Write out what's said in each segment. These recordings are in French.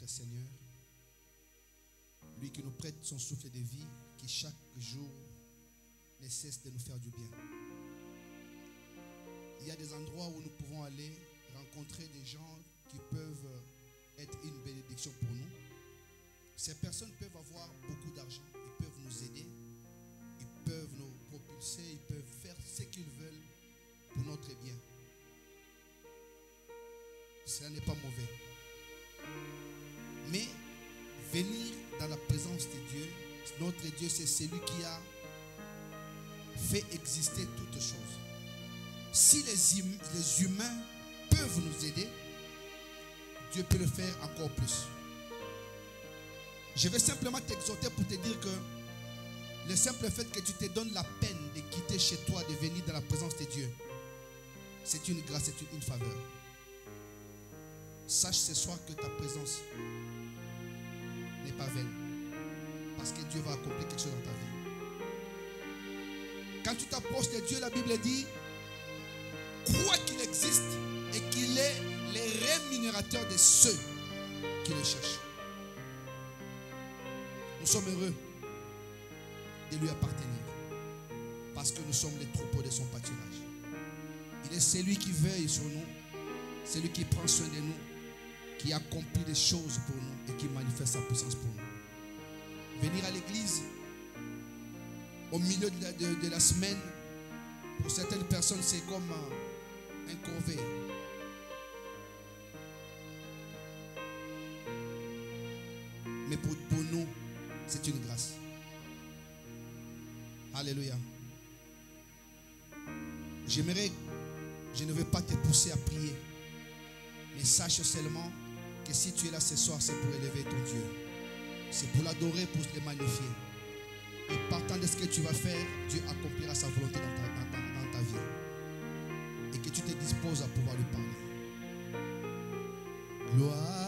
Seigneur, lui qui nous prête son souffle de vie, qui chaque jour ne cesse de nous faire du bien. Il y a des endroits où nous pouvons aller rencontrer des gens qui peuvent être une bénédiction pour nous. Ces personnes peuvent avoir beaucoup d'argent, ils peuvent nous aider, ils peuvent nous propulser, ils peuvent faire ce qu'ils veulent pour notre bien. Cela n'est pas mauvais. Mais venir dans la présence de Dieu, notre Dieu, c'est celui qui a fait exister toutes choses. Si les humains peuvent nous aider, Dieu peut le faire encore plus. Je vais simplement t'exhorter pour te dire que le simple fait que tu te donnes la peine de quitter chez toi, de venir dans la présence de Dieu, c'est une grâce, c'est une faveur. Sache ce soir que ta présence n'est pas vaine, parce que Dieu va accomplir quelque chose dans ta vie. Quand tu t'approches de Dieu, la Bible dit, crois qu'il existe et qu'il est le rémunérateur de ceux qui le cherchent. Nous sommes heureux de lui appartenir, parce que nous sommes les troupeaux de son pâturage. Il est celui qui veille sur nous, celui qui prend soin de nous, qui accomplit des choses pour nous et qui manifeste sa puissance pour nous. Venir à l'église au milieu de la semaine, pour certaines personnes, c'est comme un corvée. Mais pour nous, c'est une grâce. Alléluia. Je ne veux pas te pousser à prier, mais sache seulement que si tu es là ce soir, c'est pour élever ton Dieu. C'est pour l'adorer, pour le magnifier. Et partant de ce que tu vas faire, Dieu accomplira sa volonté dans ta vie. Et que tu te disposes à pouvoir lui parler. Gloire.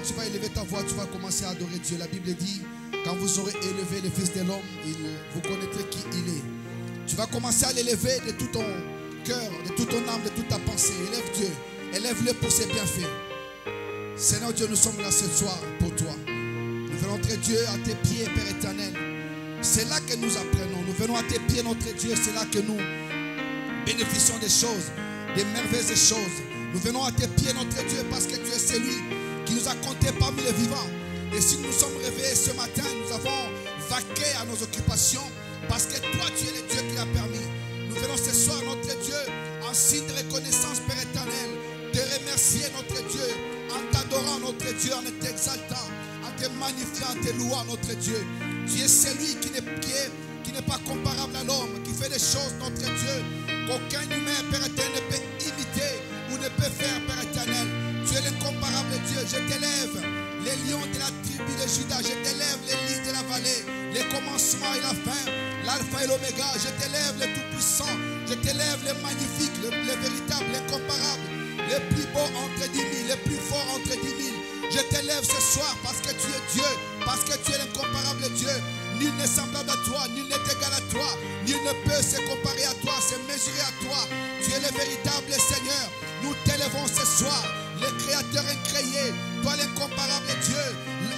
Tu vas élever ta voix, tu vas commencer à adorer Dieu. La Bible dit, quand vous aurez élevé le Fils de l'homme, vous connaîtrez qui il est. Tu vas commencer à l'élever de tout ton cœur, de toute ton âme, de toute ta pensée. Élève Dieu, élève-le pour ses bienfaits. Seigneur Dieu, nous sommes là ce soir pour toi. Nous venons, notre Dieu, à tes pieds, Père éternel. C'est là que nous apprenons. Nous venons à tes pieds, notre Dieu. C'est là que nous bénéficions des choses, des merveilleuses choses. Nous venons à tes pieds, notre Dieu, parce que tu es celui qui nous a comptés parmi les vivants. Et si nous nous sommes réveillés ce matin, nous avons vaqué à nos occupations, parce que toi, tu es le Dieu qui l'a permis. Nous venons ce soir, notre Dieu, en signe de reconnaissance, Père éternel. Dieu, en t'exaltant, en te magnifiant, en te louant, notre Dieu. Tu es celui qui n'est pas comparable à l'homme, qui fait des choses, notre Dieu, qu'aucun humain, Père éternel, ne peut imiter ou ne peut faire, Père éternel. Tu es l'incomparable Dieu. Je t'élève, les lions de la tribu de Judas. Je t'élève, les lys de la vallée, les commencements et la fin, l'alpha et l'oméga. Je t'élève, le tout-puissant. Je t'élève, le magnifique, le véritable, l'incomparable, le plus beau entre 10 000, le plus fort entre 10 000. Je t'élève ce soir parce que tu es Dieu, parce que tu es l'incomparable Dieu. Nul n'est semblable à toi, nul n'est égal à toi, nul ne peut se comparer à toi, se mesurer à toi. Tu es le véritable Seigneur. Nous t'élèvons ce soir, le Créateur incréé, toi l'incomparable Dieu,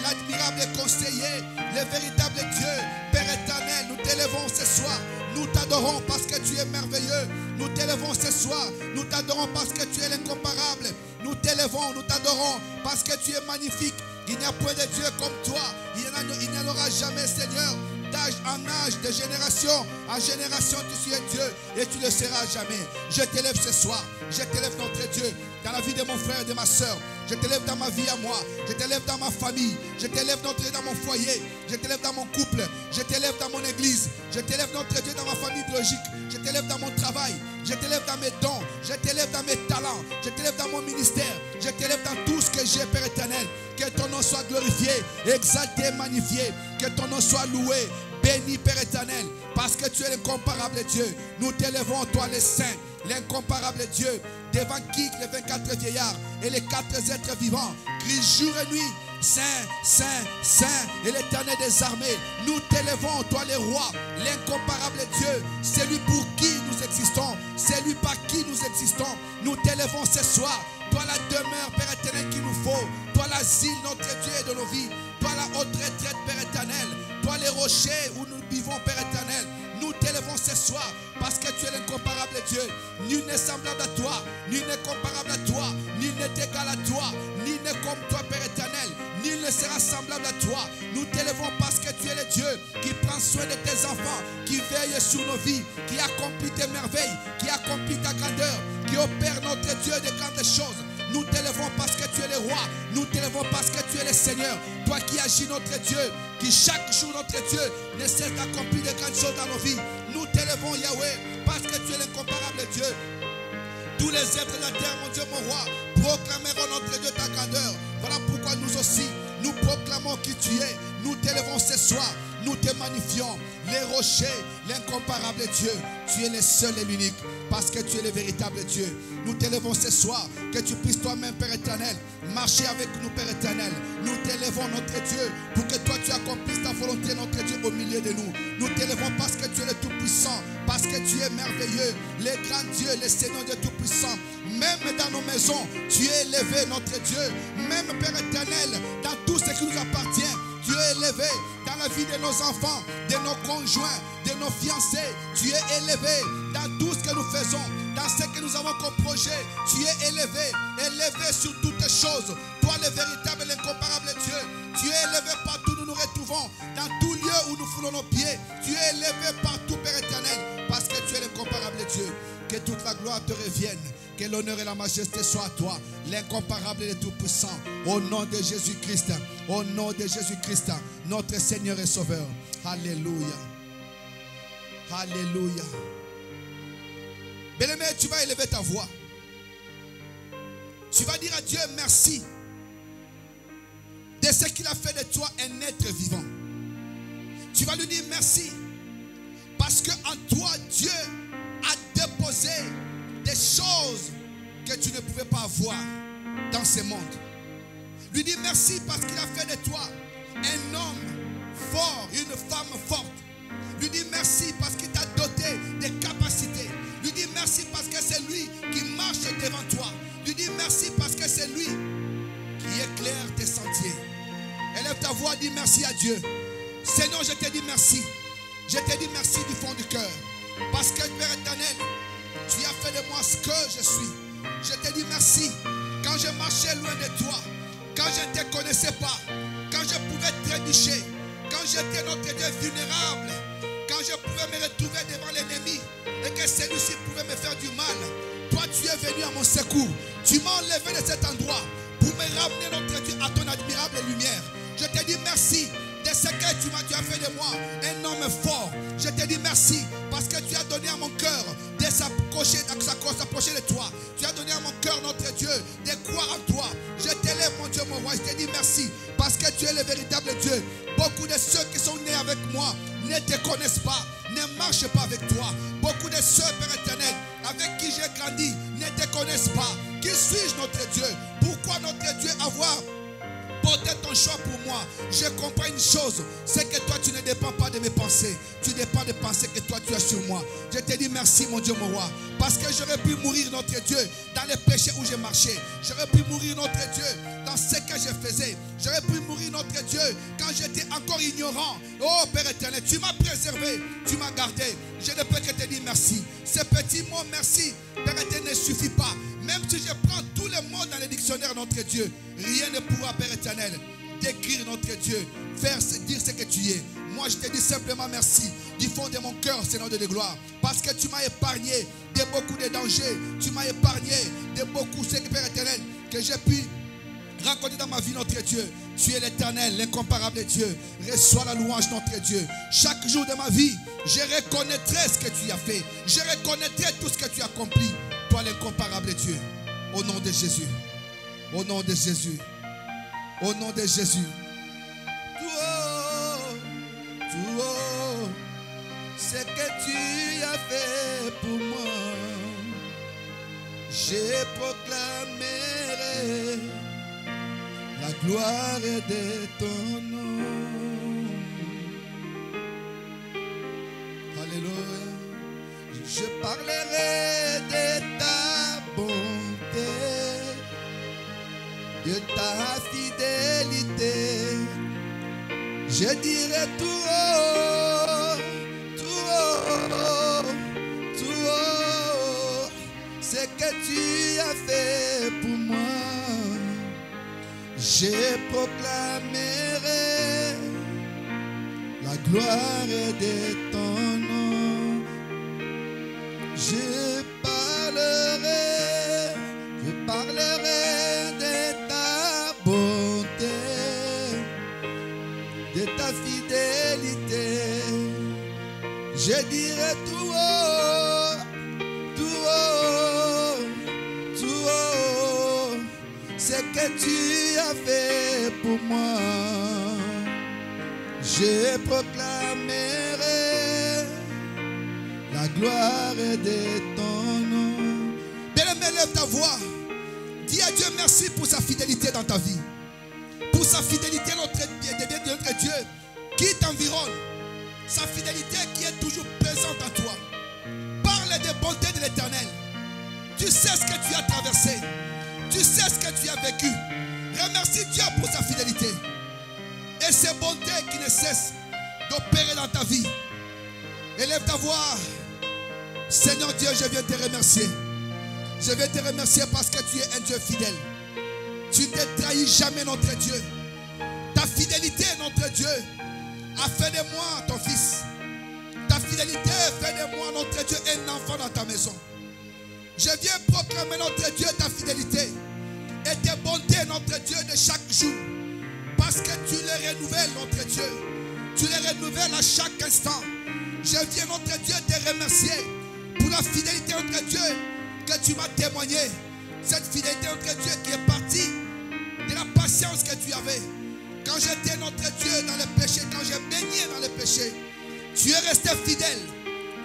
l'admirable conseiller, le véritable Dieu, Père éternel. Nous t'élèvons ce soir, nous t'adorons parce que tu es merveilleux. Nous t'élèvons ce soir, nous t'adorons parce que tu es l'incomparable. Nous t'élèvons, nous t'adorons parce que tu es magnifique. Il n'y a point de Dieu comme toi. Il n'y en aura jamais, Seigneur. D'âge en âge, de génération en génération, tu es Dieu et tu ne le seras jamais. Je t'élève ce soir. Je t'élève, notre Dieu, dans la vie de mon frère et de ma soeur. Je t'élève dans ma vie à moi. Je t'élève dans ma famille. Je t'élève, notre Dieu, dans mon foyer. Je t'élève dans mon couple. Je t'élève dans mon église. Je t'élève, notre Dieu, dans ma famille biologique. Je t'élève dans mon travail. Je t'élève dans mes dons. Je t'élève dans mes talents. Je t'élève dans mon ministère. Je t'élève dans tout ce que j'ai, Père éternel. Que ton nom soit glorifié, exalté, magnifié. Que ton nom soit loué, béni, Père éternel. Parce que tu es l'incomparable Dieu. Nous t'élèvons, toi, les saints, l'incomparable Dieu. Devant qui les 24 vieillards et les 4 êtres vivants crient jour et nuit, Saint, Saint, Saint, et l'Éternel des armées. Nous t'élèvons, toi les rois, l'incomparable Dieu, celui pour qui nous existons, celui par qui nous existons. Nous t'élèvons ce soir, toi la demeure, Père éternel, qu'il nous faut, toi l'asile, notre Dieu de nos vies, toi la haute retraite, Père éternel, toi les rochers où nous vivons, Père éternel. Nous t'élèvons ce soir parce que tu es l'incomparable Dieu. Nul n'est semblable à toi, nul n'est comparable à toi, nul n'est égal à toi, nul n'est comme toi, Père éternel. Nul ne sera semblable à toi. Nous t'élèvons parce que tu es le Dieu qui prend soin de tes enfants, qui veille sur nos vies, qui accomplit tes merveilles, qui accomplit ta grandeur, qui opère, notre Dieu, de grandes choses. Nous t'élèvons parce que tu es le roi. Nous t'élèvons parce que tu es le Seigneur. Toi qui agis, notre Dieu, qui chaque jour, notre Dieu, ne cesse d'accomplir de grandes choses dans nos vies. Nous t'élèvons, Yahweh, parce que tu es l'incomparable Dieu. Tous les êtres de la terre, mon Dieu, mon roi, proclameront, notre Dieu, ta grandeur. Voilà pourquoi nous aussi, nous proclamons qui tu es. Nous t'élèvons ce soir. Nous te magnifions. Les rochers, l'incomparable Dieu. Tu es le seul et l'unique. Parce que tu es le véritable Dieu. Nous t'élèvons ce soir. Que tu puisses toi-même, Père éternel, marcher avec nous, Père éternel. Nous t'élèvons, notre Dieu, pour que toi tu accomplisses ta volonté, notre Dieu, au milieu de nous. Nous t'élèvons parce que tu es le Tout-Puissant. Parce que tu es merveilleux. Le grand Dieu, le Seigneur Dieu Tout-Puissant. Même dans nos maisons, tu es élevé, notre Dieu. Même, Père éternel, dans tout ce qui nous appartient, tu es élevé. Dans la vie de nos enfants, de nos conjoints, de nos fiancés, tu es élevé. Dans tout ce que nous faisons, dans ce que nous avons comme projet, tu es élevé. Élevé sur toutes choses. Toi, le véritable et l'incomparable Dieu. Tu es élevé partout où nous nous retrouvons. Dans tout lieu où nous foulons nos pieds. Tu es élevé partout, Père éternel. Parce que tu es l'incomparable Dieu. Que toute la gloire te revienne. Que l'honneur et la majesté soient à toi, l'incomparable et le tout-puissant. Au nom de Jésus-Christ, au nom de Jésus-Christ, notre Seigneur et Sauveur. Alléluia. Alléluia. Bien-aimé, tu vas élever ta voix. Tu vas dire à Dieu merci de ce qu'il a fait de toi un être vivant. Tu vas lui dire merci parce qu'en toi, Dieu a déposé des choses que tu ne pouvais pas avoir dans ce monde. Lui dis merci parce qu'il a fait de toi un homme fort, une femme forte. Lui dis merci parce qu'il t'a doté des capacités. Lui dis merci parce que c'est lui qui marche devant toi. Lui dis merci parce que c'est lui qui éclaire tes sentiers. Élève ta voix, dis merci à Dieu. Seigneur, je te dis merci. Je te dis merci du fond du cœur. Parce que Père éternel, tu as fait de moi ce que je suis. Je te dis merci. Quand je marchais loin de toi, quand je ne te connaissais pas, quand je pouvais trébucher, quand j'étais, notre Dieu, vulnérable, quand je pouvais me retrouver devant l'ennemi et que celui-ci pouvait me faire du mal, toi tu es venu à mon secours. Tu m'as enlevé de cet endroit pour me ramener, notre Dieu, à ton admirable lumière. Je te dis merci de ce que tu as fait de moi un homme fort. Je te dis merci parce que tu as donné à mon cœur de s'approcher de toi. Tu as donné à mon cœur, notre Dieu, de croire en toi. Je t'élève, mon Dieu, mon roi. Je te dis merci parce que tu es le véritable Dieu. Beaucoup de ceux qui sont nés avec moi ne te connaissent pas, ne marchent pas avec toi. Beaucoup de ceux, Père éternel, avec qui j'ai grandi, ne te connaissent pas. Qui suis-je, notre Dieu? Pourquoi, notre Dieu, avoir porter ton choix pour moi? Je comprends une chose, c'est que toi tu ne dépends pas de mes pensées, tu dépends des pensées que toi tu as sur moi. Je te dis merci, mon Dieu, mon roi, parce que j'aurais pu mourir, notre Dieu, dans les péchés où j'ai marché. J'aurais pu mourir, notre Dieu, dans ce que je faisais. J'aurais pu mourir, notre Dieu, quand j'étais encore ignorant. Oh Père éternel, tu m'as préservé, tu m'as gardé. Je ne peux que te dire merci. Ce petit mot merci, Père éternel, ne suffit pas. Même si je prends tous les mots dans le dictionnaire, notre Dieu, rien ne pourra, Père éternel, décrire notre Dieu, dire ce que tu es. Moi, je te dis simplement merci du fond de mon cœur, Seigneur de gloire, parce que tu m'as épargné de beaucoup de dangers. Tu m'as épargné de beaucoup, Père éternel, que j'ai pu rencontrer dans ma vie, notre Dieu. Tu es l'éternel, l'incomparable Dieu. Reçois la louange, notre Dieu. Chaque jour de ma vie, je reconnaîtrai ce que tu as fait. Je reconnaîtrai tout ce que tu as accompli. Toi, l'incomparable Dieu. Au nom de Jésus. Au nom de Jésus. Au nom de Jésus. Tout haut, ce que tu as fait pour moi, je proclamerai la gloire de ton nom. Alléluia. Je parlerai de ta bonté, de ta fidélité. Je dirai tout haut, tout haut, tout haut, ce que tu as fait pour moi. Je proclamerai la gloire de ton nom. Je parlerai de ta bonté, de ta fidélité. Je dirai tout haut, tout haut, tout haut, ce que tu as fait pour moi. Je proclamerai la gloire de ton nom. Bien-aimé, lève ta voix. Dis à Dieu merci pour sa fidélité dans ta vie. Pour sa fidélité, notre Dieu, qui t'environne. Sa fidélité qui est toujours présente en toi. Parle des bontés de l'Éternel. Tu sais ce que tu as traversé. Tu sais ce que tu as vécu. Remercie Dieu pour sa fidélité. Et ses bontés qui ne cessent d'opérer dans ta vie. Élève ta voix. Seigneur Dieu, je viens te remercier. Je viens te remercier parce que tu es un Dieu fidèle. Tu ne trahis jamais, notre Dieu. Ta fidélité, notre Dieu, a fait de moi ton fils. Ta fidélité fait de moi, notre Dieu, un enfant dans ta maison. Je viens proclamer, notre Dieu, ta fidélité et tes bontés, notre Dieu, de chaque jour. Parce que tu les renouvelles, notre Dieu. Tu les renouvelles à chaque instant. Je viens, notre Dieu, te remercier pour la fidélité, notre Dieu, que tu m'as témoigné. Cette fidélité, notre Dieu, qui est partie de la patience que tu avais. Quand j'étais, notre Dieu, dans le péché, quand j'ai baigné dans le péché, tu es resté fidèle.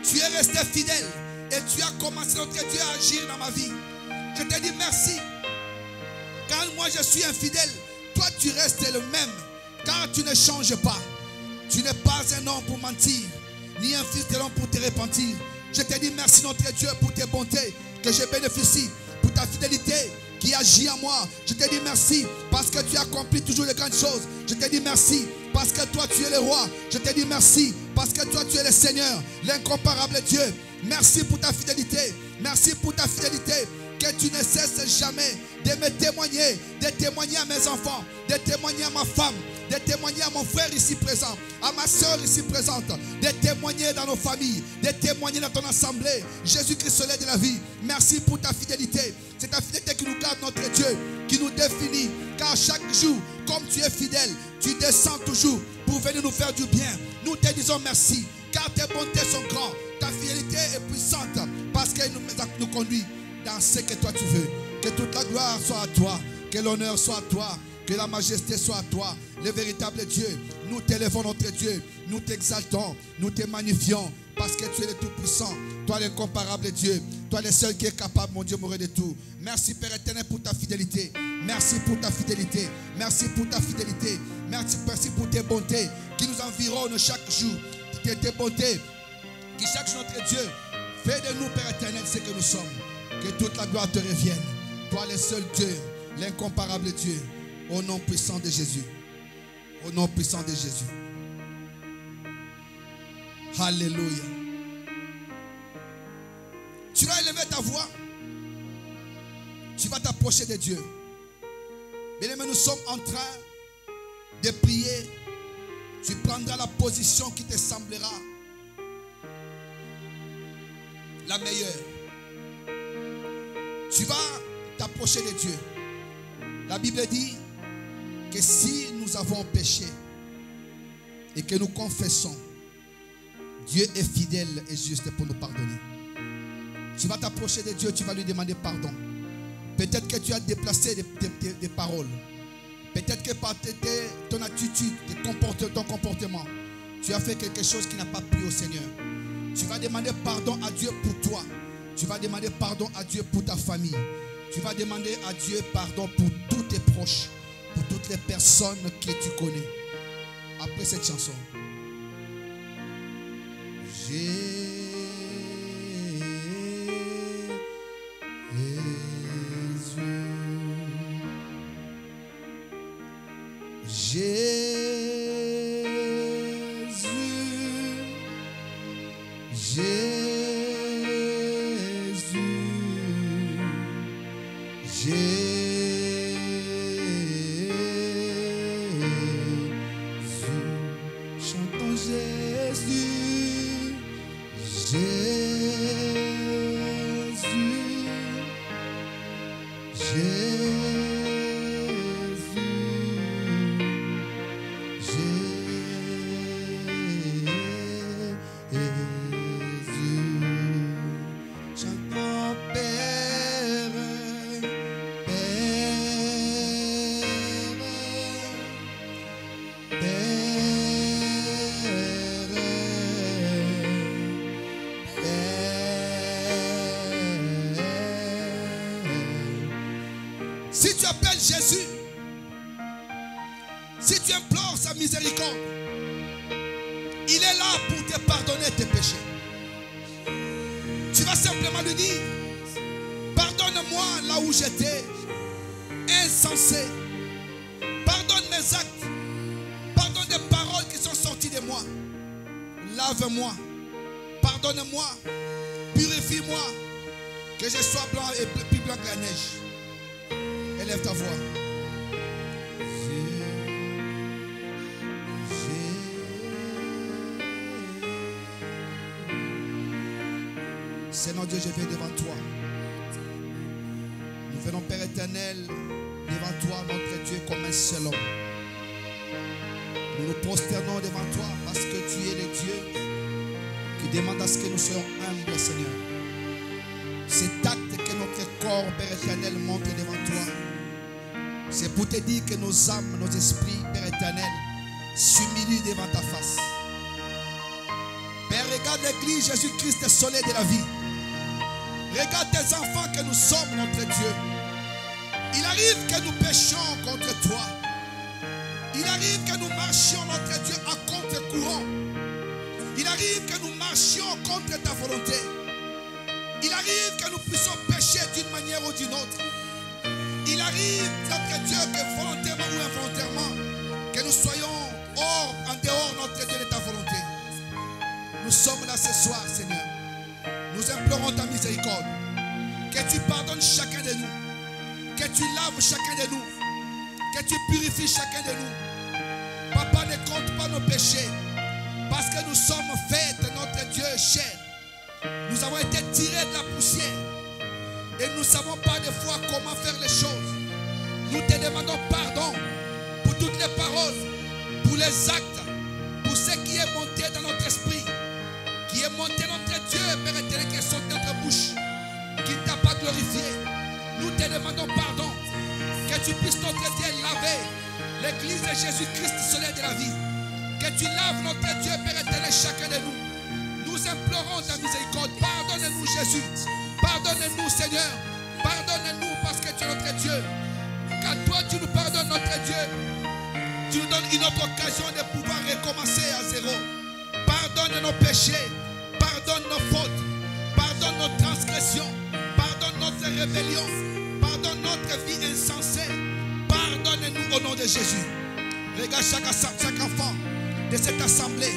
Tu es resté fidèle. Et tu as commencé, notre Dieu, à agir dans ma vie. Je te dis merci. Quand moi je suis infidèle, toi tu restes le même. Car tu ne changes pas. Tu n'es pas un homme pour mentir, ni un fils de l'homme pour te repentir. Je te dis merci, notre Dieu, pour tes bontés que je bénéficie, pour ta fidélité qui agit en moi. Je te dis merci parce que tu accomplis toujours de grandes choses. Je te dis merci parce que toi tu es le roi. Je te dis merci parce que toi tu es le Seigneur, l'incomparable Dieu. Merci pour ta fidélité. Merci pour ta fidélité que tu ne cesses jamais de me témoigner, de témoigner à mes enfants, de témoigner à ma femme, de témoigner à mon frère ici présent, à ma soeur ici présente, de témoigner dans nos familles, de témoigner dans ton assemblée. Jésus-Christ, soleil de la vie, merci pour ta fidélité. C'est ta fidélité qui nous garde, notre Dieu, qui nous définit, jour, comme tu es fidèle, tu descends toujours pour venir nous faire du bien. Nous te disons merci, car tes bontés sont grandes, ta fidélité est puissante, parce qu'elle nous conduit dans ce que toi tu veux. Que toute la gloire soit à toi, que l'honneur soit à toi, que la majesté soit à toi, le véritable Dieu. Nous t'élevons notre Dieu, nous t'exaltons, nous te magnifions, parce que tu es le Tout-Puissant, toi l'incomparable Dieu, toi le seul qui est capable, mon Dieu, mourir de tout. Merci Père éternel pour ta fidélité, merci pour ta fidélité, merci pour ta fidélité, merci pour tes bontés qui nous environnent chaque jour, tes bontés qui chaque jour, notre Dieu, fais de nous, Père éternel, ce que nous sommes. Que toute la gloire te revienne, toi le seul Dieu, l'incomparable Dieu, au nom puissant de Jésus. Au nom puissant de Jésus. Alléluia. Tu vas élever ta voix. Tu vas t'approcher de Dieu. Bien-aimés, nous sommes en train de prier. Tu prendras la position qui te semblera la meilleure. Tu vas t'approcher de Dieu. La Bible dit que si nous avons péché et que nous confessons, Dieu est fidèle et juste pour nous pardonner. Tu vas t'approcher de Dieu, tu vas lui demander pardon. Peut-être que tu as déplacé des paroles. Peut-être que par ton attitude, ton comportement, tu as fait quelque chose qui n'a pas plu au Seigneur. Tu vas demander pardon à Dieu pour toi. Tu vas demander pardon à Dieu pour ta famille. Tu vas demander à Dieu pardon pour tous tes proches, pour toutes les personnes que tu connais. Après cette chanson. Si tu appelles Jésus, si tu implores sa miséricorde, il est là pour te pardonner tes péchés. Tu vas simplement lui dire, pardonne-moi là où j'étais insensé. Pardonne mes actes. Pardonne des paroles qui sont sorties de moi. Lave-moi. Pardonne-moi. Purifie-moi. Que je sois blanc et plus blanc que la neige. Élève ta voix. Seigneur Dieu, je viens devant toi. Nous venons, Père éternel, devant toi, notre Dieu, comme un seul homme. Nous nous prosternons devant toi parce que tu es le Dieu qui demande à ce que nous soyons humbles, Seigneur. Cet acte que notre corps, Père éternel, montre devant toi, c'est pour te dire que nos âmes, nos esprits, Père éternel, s'humilient devant ta face. Père, regarde l'église Jésus-Christ, le soleil de la vie. Regarde tes enfants que nous sommes, notre Dieu. Il arrive que nous péchions contre toi. Il arrive que nous marchions, notre Dieu, à contre-courant. Il arrive que nous marchions contre ta volonté. Il arrive que nous puissions pécher d'une manière ou d'une autre. Il arrive, notre Dieu, que volontairement ou involontairement, que nous soyons en dehors, notre Dieu, de ta volonté. Nous sommes là ce soir, Seigneur. Nous implorons ta miséricorde. Que tu pardonnes chacun de nous. Que tu laves chacun de nous. Que tu purifies chacun de nous. Papa, ne compte pas nos péchés. Parce que nous sommes faits, notre Dieu, chair. Nous avons été tirés de la poussière. Et nous ne savons pas des fois comment faire les choses. Nous te demandons pardon. paroles, pour les actes, pour ce qui est monté dans notre esprit, qui est monté notre Dieu, Père éternel, qui est sorti de notre bouche, qui ne t'a pas glorifié. Nous te demandons pardon, que tu puisses notre Dieu laver l'église de Jésus-Christ, soleil de la vie. Que tu laves notre Dieu, Père éternel, chacun de nous. Nous implorons ta miséricorde. Pardonne-nous, Jésus. Pardonne-nous, Seigneur. Pardonne-nous parce que tu es notre Dieu. Quand toi tu nous pardonnes, notre Dieu, tu nous donnes une autre occasion de pouvoir recommencer à zéro. Pardonne nos péchés. Pardonne nos fautes. Pardonne nos transgressions. Pardonne notre rébellion. Pardonne notre vie insensée. Pardonne-nous au nom de Jésus. Regarde chaque enfant de cette assemblée.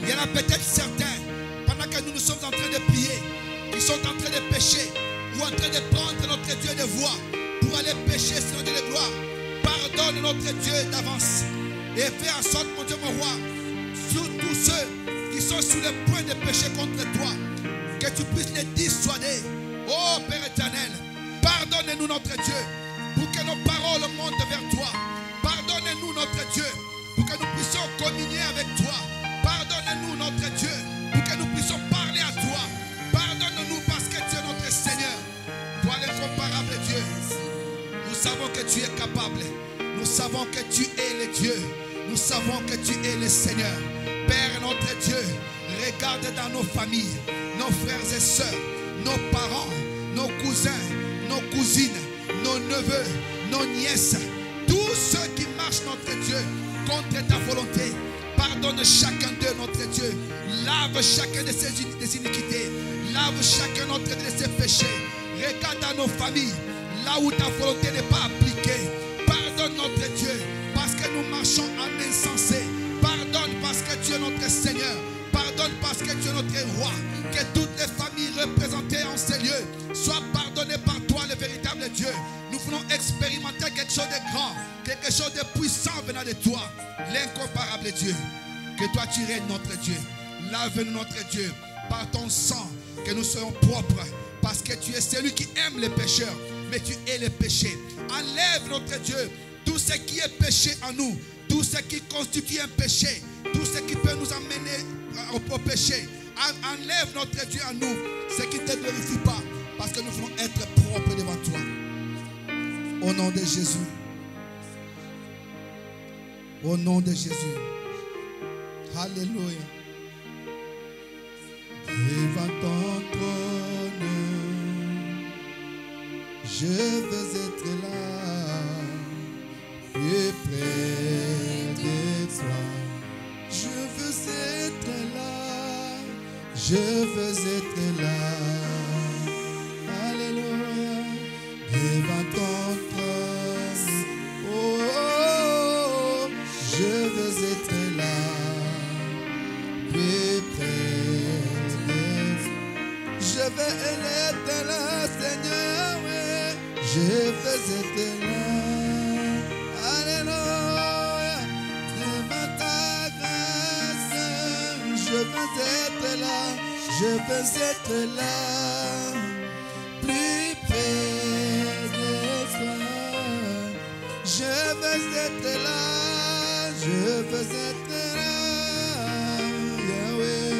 Il y en a peut-être certains, pendant que nous sommes en train de prier, qui sont en train de pécher ou en train de prendre notre Dieu de voix pour aller pécher sur Dieu de gloire. Pardonne notre Dieu d'avance et fais en sorte, mon Dieu, mon roi, sur tous ceux qui sont sur le point de pécher contre toi, que tu puisses les dissuader. Oh Père éternel, pardonne-nous notre Dieu pour que nos paroles montent vers toi. Pardonne-nous notre Dieu pour que nous puissions communier avec toi. Pardonne-nous notre Dieu pour que nous puissions parler à toi. Pardonne-nous parce que tu es notre Seigneur. Toi l'incomparable Dieu. Nous savons que tu es capable. Nous savons que tu es le Dieu. Nous savons que tu es le Seigneur. Père notre Dieu, regarde dans nos familles, nos frères et sœurs, nos parents, nos cousins, nos cousines, nos neveux, nos nièces, tous ceux qui marchent, notre Dieu, contre ta volonté. Pardonne chacun d'eux, notre Dieu. Lave chacun de ses iniquités. Lave chacun de ses péchés. Regarde dans nos familles, là où ta volonté n'est pas appliquée. Pardonne notre Dieu, parce que nous marchons en insensé. Pardonne parce que tu es notre Seigneur. Pardonne parce que tu es notre roi. Que toutes les familles représentées en ces lieux soient pardonnées par toi, le véritable Dieu. Nous voulons expérimenter quelque chose de grand, quelque chose de puissant venant de toi, l'incomparable Dieu. Que toi tu règnes, notre Dieu. Lave-nous, notre Dieu, par ton sang, que nous soyons propres, parce que tu es celui qui aime les pécheurs, mais tu es le péché. Enlève, notre Dieu, tout ce qui est péché en nous, tout ce qui constitue un péché, tout ce qui peut nous amener au péché. Enlève, notre Dieu, en nous ce qui ne te glorifie pas, parce que nous voulons être propres devant toi. Au nom de Jésus. Au nom de Jésus. Alléluia. Devant ton trône, je veux être là, et près de toi. Je veux être là, je veux être là. Alléluia. Devant ton trône, oh, je veux être là, et près de toi. Je veux être là, Seigneur, oui. Je veux être là. Alléluia. Devant ta grâce, je veux être là. Je veux être là. Plus près de toi. Je veux être là. Je veux être là. Yahweh.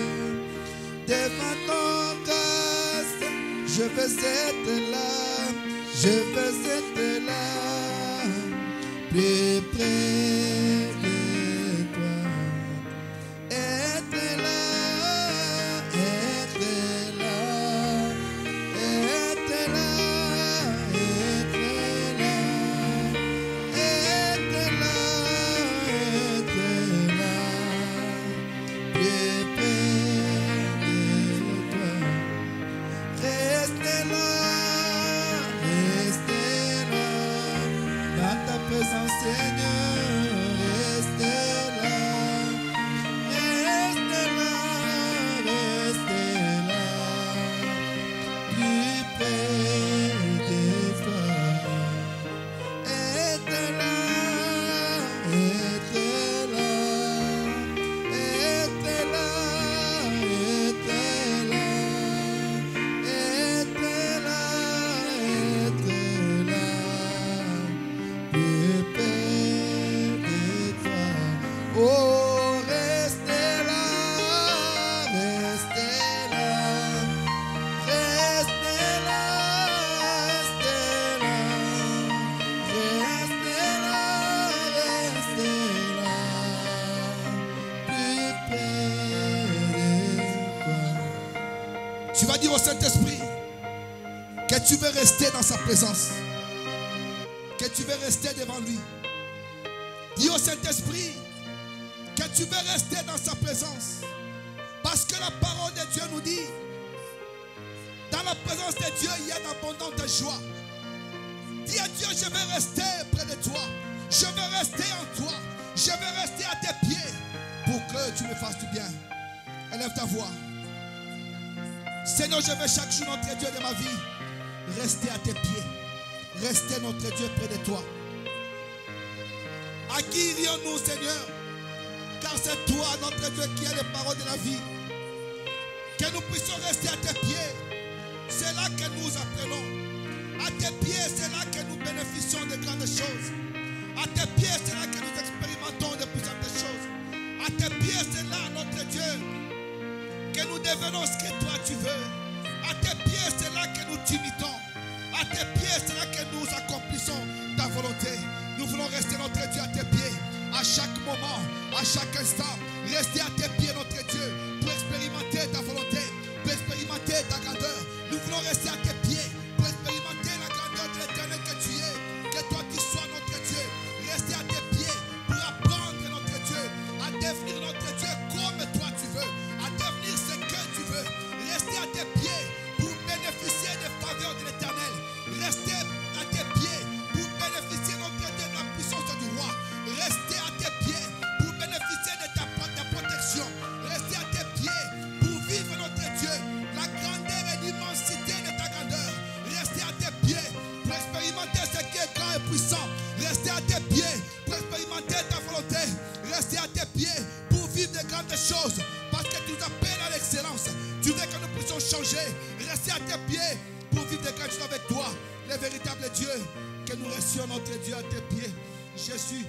Devant ton grâce, je veux être là, je veux être là, plus près de toi. Être là, être là, être là, être là, être là, être là, plus près de toi. Restez là, dans ta présence, Seigneur, restez là, restez là, restez là, plus près de toi. Restez là, restez là, restez là, restez là. Être là, plus près dire au Saint-Esprit que tu veux rester dans sa présence, que tu veux rester devant lui. Dis au Saint-Esprit que tu veux rester dans sa présence. Parce que la parole de Dieu nous dit, dans la présence de Dieu, il y a une abondante joie. Dis à Dieu, je veux rester près de toi. Je veux rester en toi. Je veux rester à tes pieds pour que tu me fasses du bien. Élève ta voix. Seigneur, je veux chaque jour, notre Dieu de ma vie, rester à tes pieds. Rester, notre Dieu, près de toi. À qui irions-nous, Seigneur? Car c'est toi, notre Dieu, qui a les paroles de la vie. Que nous puissions rester à tes pieds. C'est là que nous apprenons. À tes pieds, c'est là que nous bénéficions de grandes choses. À tes pieds, c'est là que nous expérimentons de puissantes choses. À tes pieds, c'est là, notre Dieu, que nous devenons ce que toi tu veux. À tes pieds, c'est là que nous t'imitons. À tes pieds, c'est là que nous accomplissons ta volonté. Nous voulons rester, notre Dieu, à tes pieds. À chaque moment, à chaque instant, rester à tes pieds, notre Dieu, pour expérimenter ta volonté, pour expérimenter ta grandeur. Nous voulons rester à tes pieds, pour expérimenter la grandeur de l'éternel que tu es. Que toi tu sois, notre Dieu. Rester à tes pieds, pour apprendre, notre Dieu, à devenir, notre Dieu, comme toi tu veux. À devenir ce que tu veux. Rester à tes pieds, pour bénéficier des faveurs de l'éternel. Rester à tes pieds, pour bénéficier, notre Dieu, de la puissance du roi. Rester à tes pieds pour bénéficier de ta protection. Rester à tes pieds pour vivre, notre Dieu, la grandeur et l'immensité de ta grandeur. Rester à tes pieds pour expérimenter ce qui est grand et puissant. Rester à tes pieds pour expérimenter ta volonté. Rester à tes pieds pour vivre de grandes choses. Parce que tu nous appelles à l'excellence. Tu veux que nous puissions changer. Rester à tes pieds pour vivre de grandes choses avec toi. Le véritable Dieu, que nous restions, notre Dieu, à tes pieds. Jésus,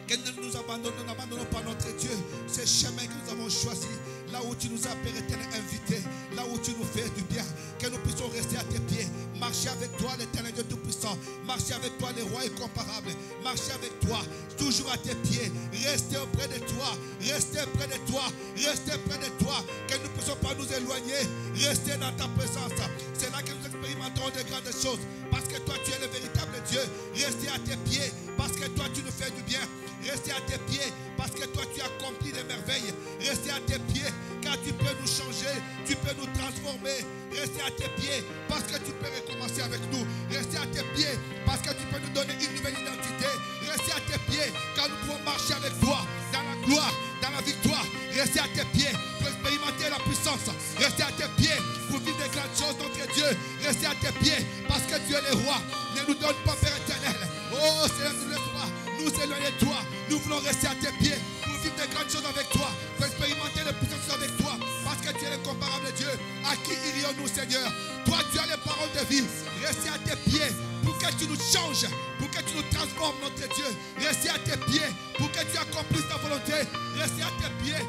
que nous n'abandonnons pas, notre Dieu, ce chemin que nous avons choisi, là où tu nous as, Père éternel, invités, là où tu nous fais du bien, que nous puissions rester à tes pieds, marcher avec toi, l'éternel Dieu Tout-Puissant, marcher avec toi, les rois incomparables, marcher avec toi, toujours à tes pieds, rester auprès de toi, rester près de toi, rester près de toi, que nous ne puissions pas nous éloigner, rester dans ta présence. C'est là que nous expérimenterons de grandes choses, parce que toi, tu es le véritable Dieu, rester à tes pieds, parce que toi, tu nous fais du bien. Rester à tes pieds parce que toi tu accomplis des merveilles. Rester à tes pieds car tu peux nous changer, tu peux nous transformer. Rester à tes pieds parce que tu peux recommencer avec nous. Rester à tes pieds parce que tu peux nous donner une nouvelle identité. Rester à tes pieds car nous pouvons marcher avec toi dans la gloire, dans la victoire. Rester à tes pieds pour expérimenter la puissance. Rester à tes pieds pour vivre des grandes choses, notre Dieu. Rester à tes pieds parce que Dieu est le roi. Ne nous donne pas, Père éternel. Oh Seigneur, ne nous laisse pas nous éloigner de toi. Nous voulons rester à tes pieds pour vivre des grandes choses avec toi, pour expérimenter les puissances avec toi, parce que tu es l'incomparable Dieu. À qui irions-nous, Seigneur? Toi, tu as les paroles de vie. Rester à tes pieds pour que tu nous changes, pour que tu nous transformes, notre Dieu. Rester à tes pieds pour que tu accomplisses ta volonté. Rester à tes pieds.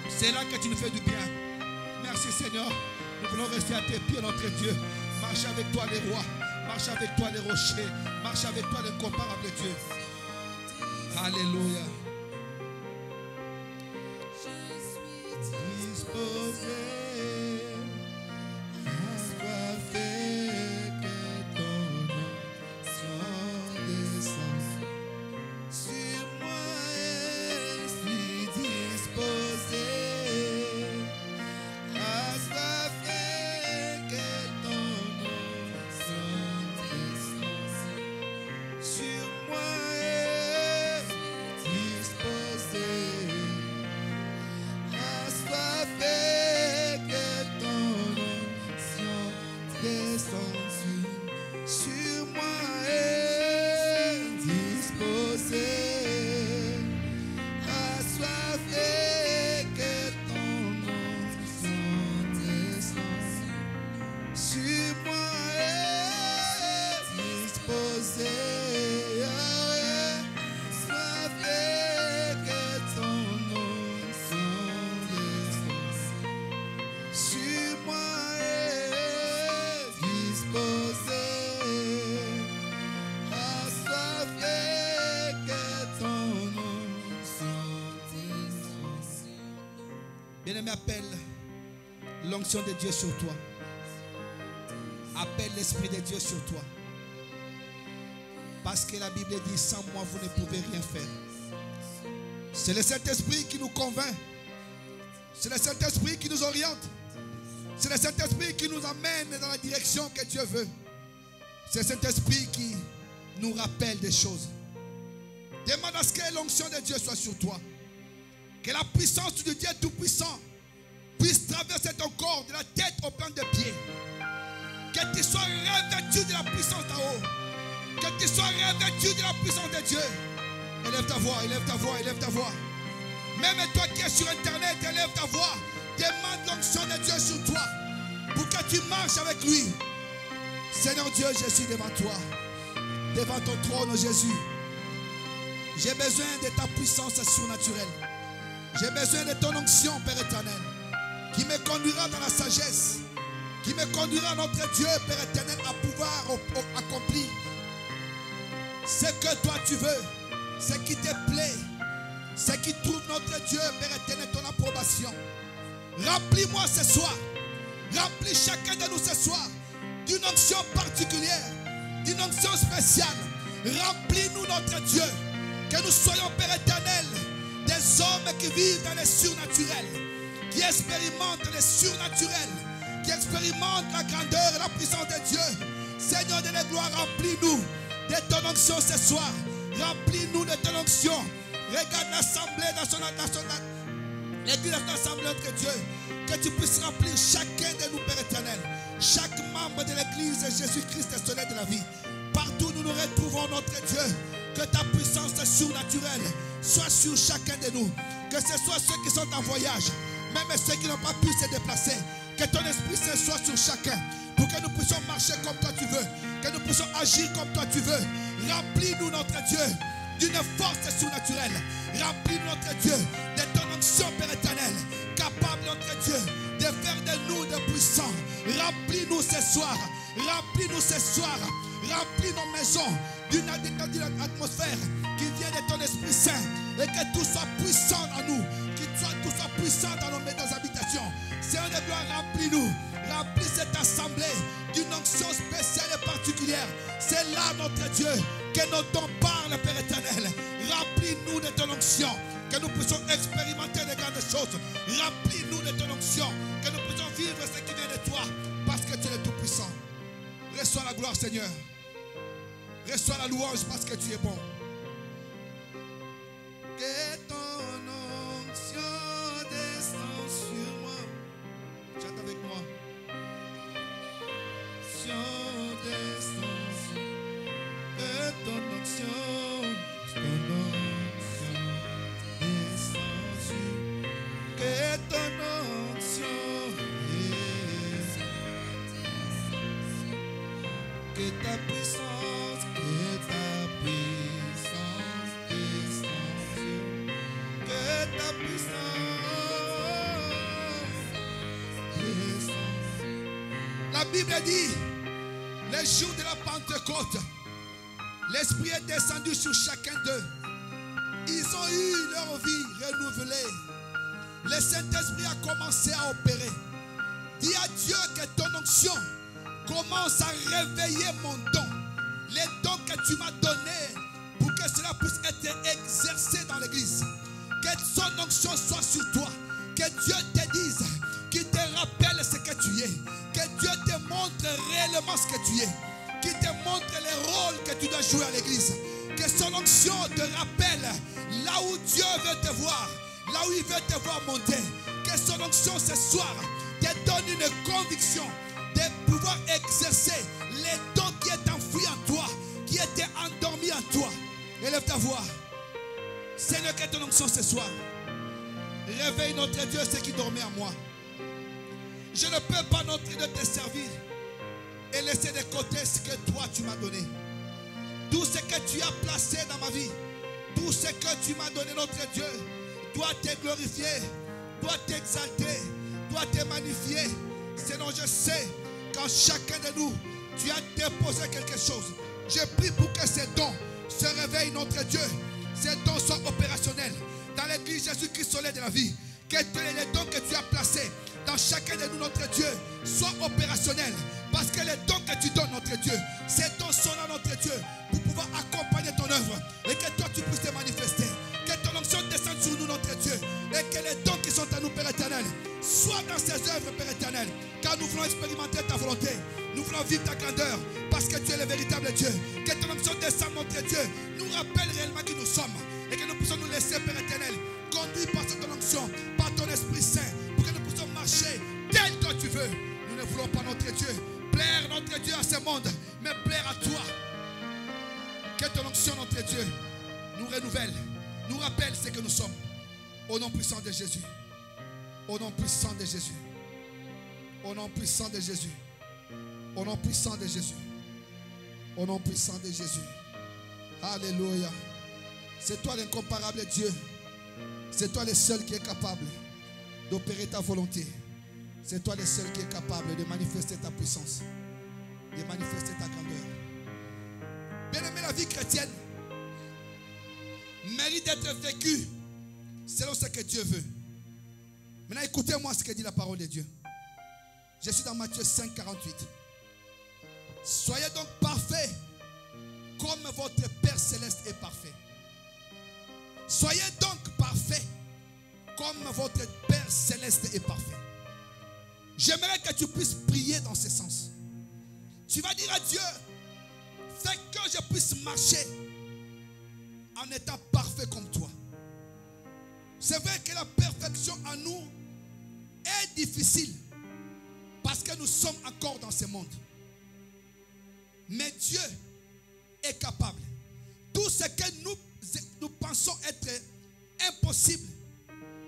C'est là que tu nous fais du bien. Merci, Seigneur. Nous voulons rester à tes pieds, notre Dieu. Marche avec toi, les rois. Marche avec toi, les rochers. Marche avec toi, l'incomparable Dieu. Alléluia. Je suis disposé à soiffer que ton onction descende sur moi. Je suis disposé à soiffer que ton onction descende sur moi. l'onction de Dieu sur toi. Appelle l'Esprit de Dieu sur toi. Parce que la Bible dit, sans moi, vous ne pouvez rien faire. C'est le Saint-Esprit qui nous convainc. C'est le Saint-Esprit qui nous oriente. C'est le Saint-Esprit qui nous amène dans la direction que Dieu veut. C'est le Saint-Esprit qui nous rappelle des choses. Demande à ce que l'onction de Dieu soit sur toi. Que la puissance du Dieu Tout-Puissant puisse traverser ton corps de la tête au plan des pieds. Que tu sois revêtu de la puissance d'en haut. Que tu sois revêtu de la puissance de Dieu. Élève ta voix, élève ta voix, élève ta voix. Même toi qui es sur internet, élève ta voix. Demande l'onction de Dieu sur toi. Pour que tu marches avec lui. Seigneur Dieu, je suis devant toi. Devant ton trône, Jésus. J'ai besoin de ta puissance surnaturelle. J'ai besoin de ton onction, Père éternel. Qui me conduira dans la sagesse. Qui me conduira, notre Dieu, Père éternel, à pouvoir accomplir ce que toi tu veux. Ce qui te plaît. Ce qui trouve, notre Dieu, Père éternel, ton approbation. Remplis-moi ce soir. Remplis chacun de nous ce soir d'une onction particulière, d'une onction spéciale. Remplis-nous, notre Dieu, que nous soyons, Père éternel, des hommes qui vivent dans les surnaturels, qui expérimentent les surnaturels, qui expérimentent la grandeur et la puissance de Dieu. Seigneur de la gloire, remplis-nous de ton onction ce soir. Remplis-nous de ton onction. Regarde l'assemblée dans son l'église de l'assemblée, notre Dieu. Que tu puisses remplir chacun de nous, Père éternel. Chaque membre de l'église de Jésus-Christ, le soleil de la vie. Partout où nous nous retrouvons, notre Dieu. Que ta puissance surnaturelle soit sur chacun de nous. Que ce soit ceux qui sont en voyage, même ceux qui n'ont pas pu se déplacer. Que ton Esprit Saint soit sur chacun. Pour que nous puissions marcher comme toi tu veux. Que nous puissions agir comme toi tu veux. Remplis-nous, notre Dieu, d'une force surnaturelle. Remplis notre Dieu de ton onction, Père éternel. Capable, notre Dieu, de faire de nous de puissants. Remplis-nous ce soir. Remplis-nous ce soir. Remplis nos maisons d'une atmosphère qui vient de ton Esprit Saint. Et que tout soit puissant en nous. Que tout soit puissant dans nos habitations. Seigneur de gloire, remplis-nous. Remplis cette assemblée d'une onction spéciale et particulière. C'est là, notre Dieu, que nos dons parlent, Père éternel. Remplis-nous de ton onction. Que nous puissions expérimenter de grandes choses. Remplis-nous de ton onction. Que nous puissions vivre ce qui vient de toi. Parce que tu es le Tout-Puissant. Reçois la gloire, Seigneur. Reçois la louange parce que tu es bon. Que ton onction descende sur moi. Chante avec moi. Que ton onction descende sur. Que ton onction que ta puissance descende. Que ta puissance descende. La Bible dit, le jour de la Pentecôte, l'Esprit est descendu sur chacun d'eux. Ils ont eu leur vie renouvelée. Le Saint-Esprit a commencé à opérer. Dis à Dieu que ton onction commence à réveiller mon don. Les dons que tu m'as donnés pour que cela puisse être exercé dans l'église. Que son onction soit sur toi. Que Dieu te dise, qu'il te rappelle ce que tu es. Que Dieu te montre réellement ce que tu es. Qu'il te montre les rôles que tu dois jouer à l'église. Que son onction te rappelle là où Dieu veut te voir. Là où il veut te voir monter. Que son onction ce soir te donne une conviction de pouvoir exercer les dons qui est enfoui en toi. Qui étaient endormis en toi. Élève ta voix. Seigneur, que ton onction ce soir réveille notre Dieu ce qui dormait en moi. Je ne peux pas, notre Dieu, te servir et laisser de côté ce que toi tu m'as donné. Tout ce que tu as placé dans ma vie, tout ce que tu m'as donné, notre Dieu, doit te glorifier, doit t'exalter, doit te magnifier. Sinon je sais qu'en chacun de nous, tu as déposé quelque chose. Je prie pour que ces dons se réveillent, notre Dieu. Ces dons soient opérationnels dans l'église Jésus-Christ, soleil de la vie. Que les dons que tu as placés dans en chacun de nous, notre Dieu, soit opérationnel. Parce que les dons que tu donnes, notre Dieu, ces dons sont là, notre Dieu, pour pouvoir accompagner ton œuvre. Et que toi, tu puisses te manifester. Que ton onction descende sur nous, notre Dieu. Et que les dons qui sont à nous, Père éternel, soient dans ces œuvres, Père éternel. Car nous voulons expérimenter ta volonté. Nous voulons vivre ta grandeur. Parce que tu es le véritable Dieu. Que ton onction descende, notre Dieu, nous rappelle réellement qui nous sommes. Et que nous puissions nous laisser, Père éternel, conduire par cette onction, par ton Esprit Saint, pour que nous puissions marcher tel que tu veux. Nous ne voulons pas, notre Dieu, plaire, notre Dieu, à ce monde, mais plaire à toi. Que ton onction, notre Dieu, nous renouvelle, nous rappelle ce que nous sommes. Au nom puissant de Jésus. Au nom puissant de Jésus. Au nom puissant de Jésus. Au nom puissant de Jésus. Au nom puissant de Jésus. Alléluia. C'est toi l'incomparable Dieu. C'est toi le seul qui est capable d'opérer ta volonté. C'est toi le seul qui est capable de manifester ta puissance, de manifester ta grandeur. Bien-aimé, la vie chrétienne mérite d'être vécue selon ce que Dieu veut. Maintenant, écoutez-moi ce que dit la parole de Dieu. Je suis dans Matthieu 5, 48. Soyez donc parfaits comme votre Père Céleste est parfait. Soyez donc parfaits comme votre Père Céleste est parfait. J'aimerais que tu puisses prier dans ce sens. Tu vas dire à Dieu, fais que je puisse marcher en étant parfait comme toi. C'est vrai que la perfection en nous est difficile parce que nous sommes encore dans ce monde. Mais Dieu est capable. Tout ce que nous pensons être impossible,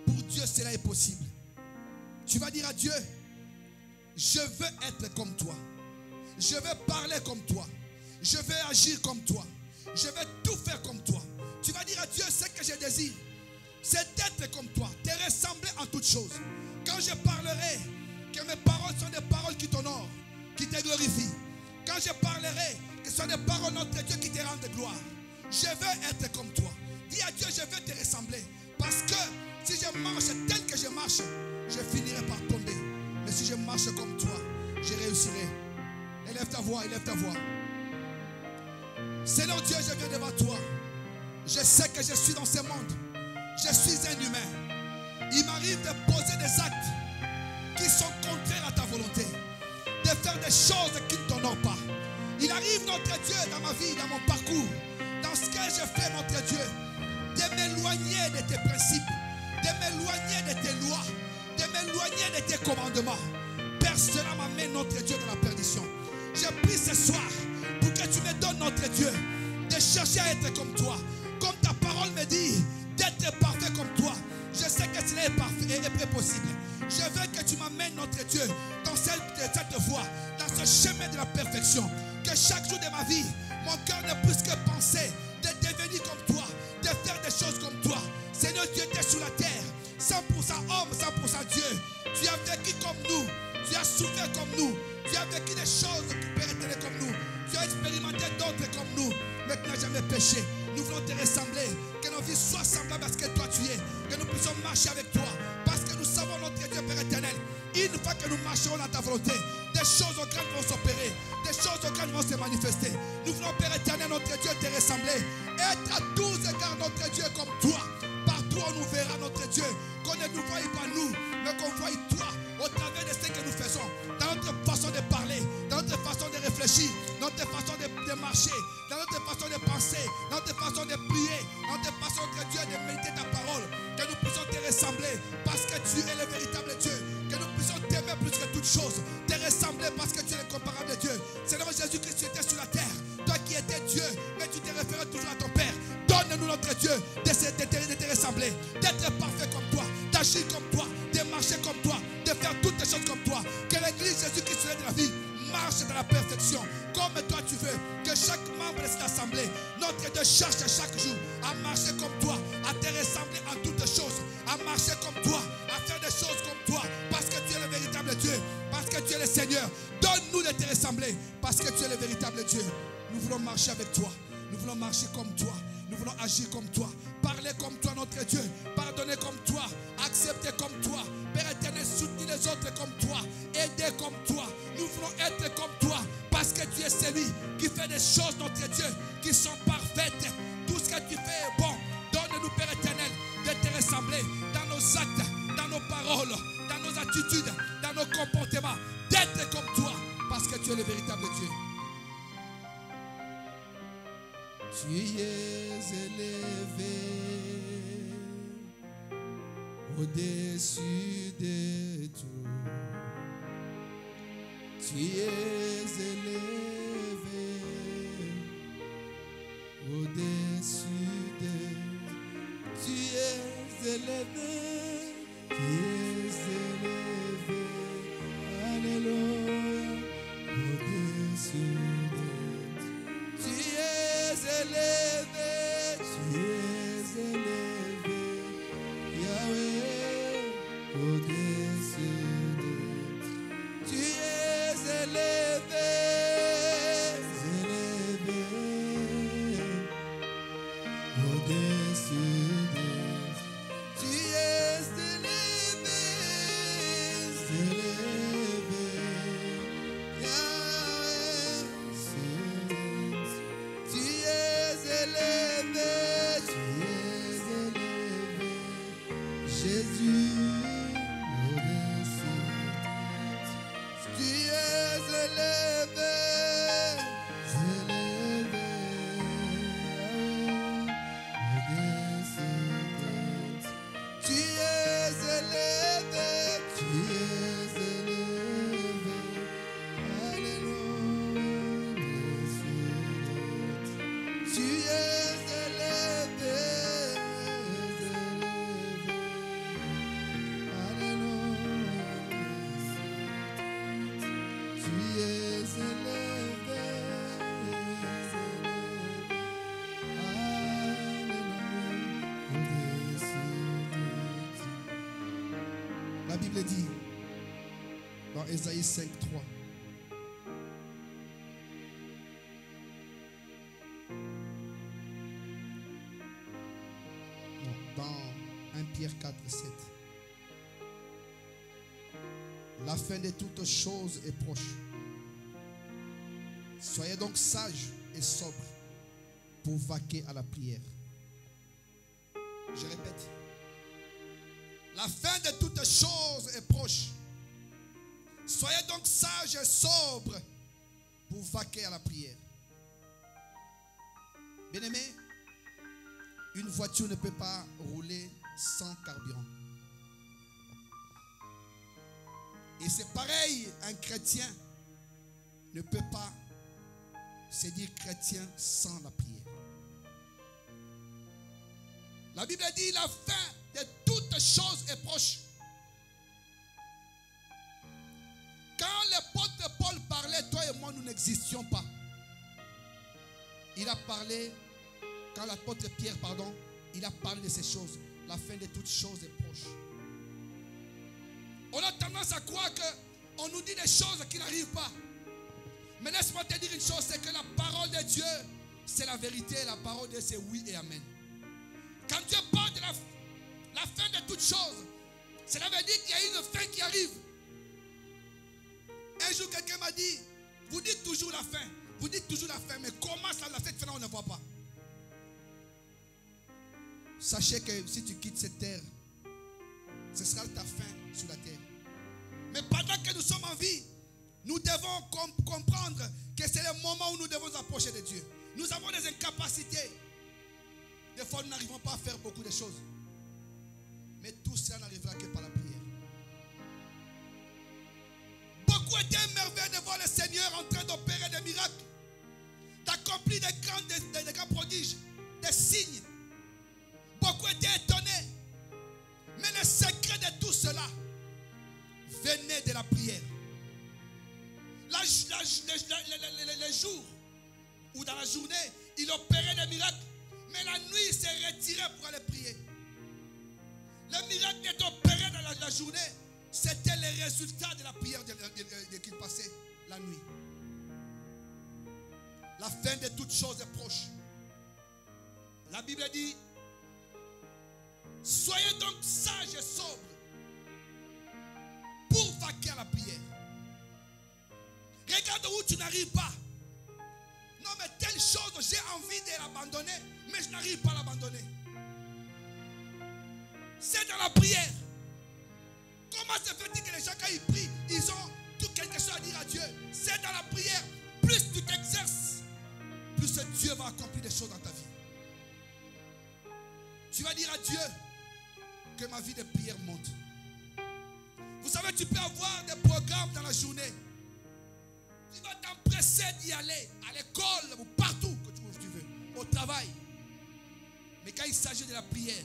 pour Dieu cela est possible. Tu vas dire à Dieu, je veux être comme toi. Je veux parler comme toi. Je veux agir comme toi. Je veux tout faire comme toi. Tu vas dire à Dieu, ce que je désire, c'est d'être comme toi, te ressembler en toutes choses. Quand je parlerai, que mes paroles sont des paroles qui t'honorent, qui te glorifient. Quand je parlerai, que ce sont des paroles, notre Dieu, qui te rendent gloire. Je veux être comme toi. Dis à Dieu, je veux te ressembler. Parce que si je marche tel que je marche, je finirai par tomber. Mais si je marche comme toi, je réussirai. Élève ta voix, élève ta voix. Seigneur Dieu, je viens devant toi. Je sais que je suis dans ce monde. Je suis un humain. Il m'arrive de poser des actes qui sont contraires à ta volonté. De faire des choses qui ne t'honorent pas. Il arrive, notre Dieu, dans ma vie, dans mon parcours, dans ce que je fais, notre Dieu, de m'éloigner de tes principes, de m'éloigner de tes lois, de m'éloigner de tes commandements. Père, cela m'amène, notre Dieu, dans la perdition. Je prie ce soir pour que tu me donnes, notre Dieu, de chercher à être comme toi. Comme ta parole me dit, d'être parfait comme toi. Je sais que cela est parfait et possible. Je veux que tu m'amènes, notre Dieu, dans cette voie, dans ce chemin de la perfection. Que chaque jour de ma vie, mon cœur ne puisse que penser de devenir comme toi, de faire des choses comme toi. Seigneur Dieu, tu es sur la terre, 100% homme, 100% Dieu. Tu as vécu comme nous, tu as souffert comme nous, tu as vécu des choses comme nous, tu as expérimenté d'autres comme nous, mais tu n'as jamais péché. Nous voulons te ressembler, que nos vies soient semblables à ce que toi tu es, que nous puissions marcher avec toi, parce que nous savons, notre Dieu Père éternel, une fois que nous marcherons dans ta volonté, des choses grandes vont s'opérer, des choses grandes vont se manifester. Nous voulons, Père éternel, notre Dieu, te ressembler, être à tous égards, notre Dieu, comme toi. Partout on nous verra, notre Dieu, qu'on ne nous voie pas nous, mais qu'on voie toi au travers de ce que nous faisons, dans notre façon de parler, dans notre façon de réfléchir, dans notre façon de marcher, dans notre façon de penser, dans notre façon de prier, dans notre façon, notre Dieu, de méditer ta parole, que nous puissions te ressembler parce que tu es le véritable Dieu, que nous puissions t'aimer plus que toute chose, te ressembler parce que tu es l'incomparable Dieu. Seigneur Jésus-Christ, tu étais sur la terre, toi qui étais Dieu, mais tu te référais toujours à ton Père. Donne-nous, notre Dieu, de te ressembler, d'être parfait comme toi, d'agir comme toi, de marcher comme toi, de faire toutes les choses comme toi. Que l'église Jésus-Christ de la vie marche dans la perfection, comme toi tu veux. Que chaque membre de cette assemblée, notre Dieu, cherche chaque jour à marcher comme toi, à te ressembler en toutes choses, à marcher comme toi, à faire des choses comme toi, parce que tu es le véritable Dieu, parce que tu es le Seigneur. Donne-nous de te ressembler, parce que tu es le véritable Dieu. Nous voulons marcher avec toi, nous voulons marcher comme toi. Nous voulons agir comme toi, parler comme toi, notre Dieu, pardonner comme toi, accepter comme toi. Père éternel, soutenir les autres comme toi, aider comme toi. Nous voulons être comme toi parce que tu es celui qui fait des choses, notre Dieu, qui sont parfaites. Tout ce que tu fais est bon. Donne-nous, Père éternel, de te ressembler dans nos actes, dans nos paroles, dans nos attitudes, dans nos comportements, d'être comme toi parce que tu es le véritable Dieu. Tu es élevé au-dessus de tout. Tu es élevé au-dessus de. Tu es élevé. Tu es élevé. Alléluia. Au-dessus de. Tu es élevé, tu es élevé, Yahweh, au-dessus de. Tu es élevé, élevé, au-dessus de. Tu es élevé, élevé, Yahweh. Tu es élevé, Jésus, au-dessus. Tu es élevé, au-dessus. Tu es élevé, Alléluia. Tu es élevé, Alléluia. Tu es élevé, Alléluia. La Bible dit dans Ésaïe 5:3. Dans 1 Pierre 4:7. La fin de toutes choses est proche. Soyez donc sages et sobres pour vaquer à la prière. Je répète. La fin de toutes choses est proche. Soyez donc sages et sobres pour vaquer à la prière. Bien-aimé, une voiture ne peut pas rouler sans carburant. Et c'est pareil, un chrétien ne peut pas se dire chrétien sans la prière. La Bible dit la fin de toutes choses est proche. Quand l'apôtre Paul parlait, toi et moi nous n'existions pas. Il a parlé, quand l'apôtre Pierre, il a parlé de ces choses. La fin de toutes choses est proche. On a tendance à croire qu'on nous dit des choses qui n'arrivent pas. Mais laisse-moi te dire une chose, c'est que la parole de Dieu, c'est la vérité. La parole de Dieu, c'est oui et amen. Quand Dieu parle de la fin de toutes choses, cela veut dire qu'il y a une fin qui arrive. Un jour, quelqu'un m'a dit, vous dites toujours la fin. Vous dites toujours la fin, mais comment ça, la fin, on ne voit pas. Sachez que si tu quittes cette terre, ce sera ta fin sur la terre. Mais pendant que nous sommes en vie, nous devons comprendre que c'est le moment où nous devons approcher de Dieu. Nous avons des incapacités. Des fois, nous n'arrivons pas à faire beaucoup de choses. Mais tout cela n'arrivera que par la prière. Beaucoup étaient émerveillés de voir le Seigneur en train d'opérer des miracles, d'accomplir des grands prodiges, des signes. Beaucoup étaient étonnés. Mais le secret de tout cela venait de la prière. Les jours où dans la journée, il opérait des miracles, mais la nuit, il s'est retiré pour aller prier. Le miracle qui est opéré dans la journée, c'était le résultat de la prière qu'il passait la nuit. La fin de toutes choses est proche. La Bible dit, soyez donc sages et sobres pour vaquer à la prière. Regarde où tu n'arrives pas. Non mais telle chose, j'ai envie de l'abandonner, mais je n'arrive pas à l'abandonner. C'est dans la prière. Comment se fait-il que les gens, quand ils prient, ils ont tout quelque chose à dire à Dieu? C'est dans la prière. Plus tu t'exerces, plus Dieu va accomplir des choses dans ta vie. Tu vas dire à Dieu que ma vie de prière monte. Vous savez, tu peux avoir des programmes dans la journée. Tu vas t'empresser d'y aller, à l'école ou partout que tu veux, au travail. Mais quand il s'agit de la prière,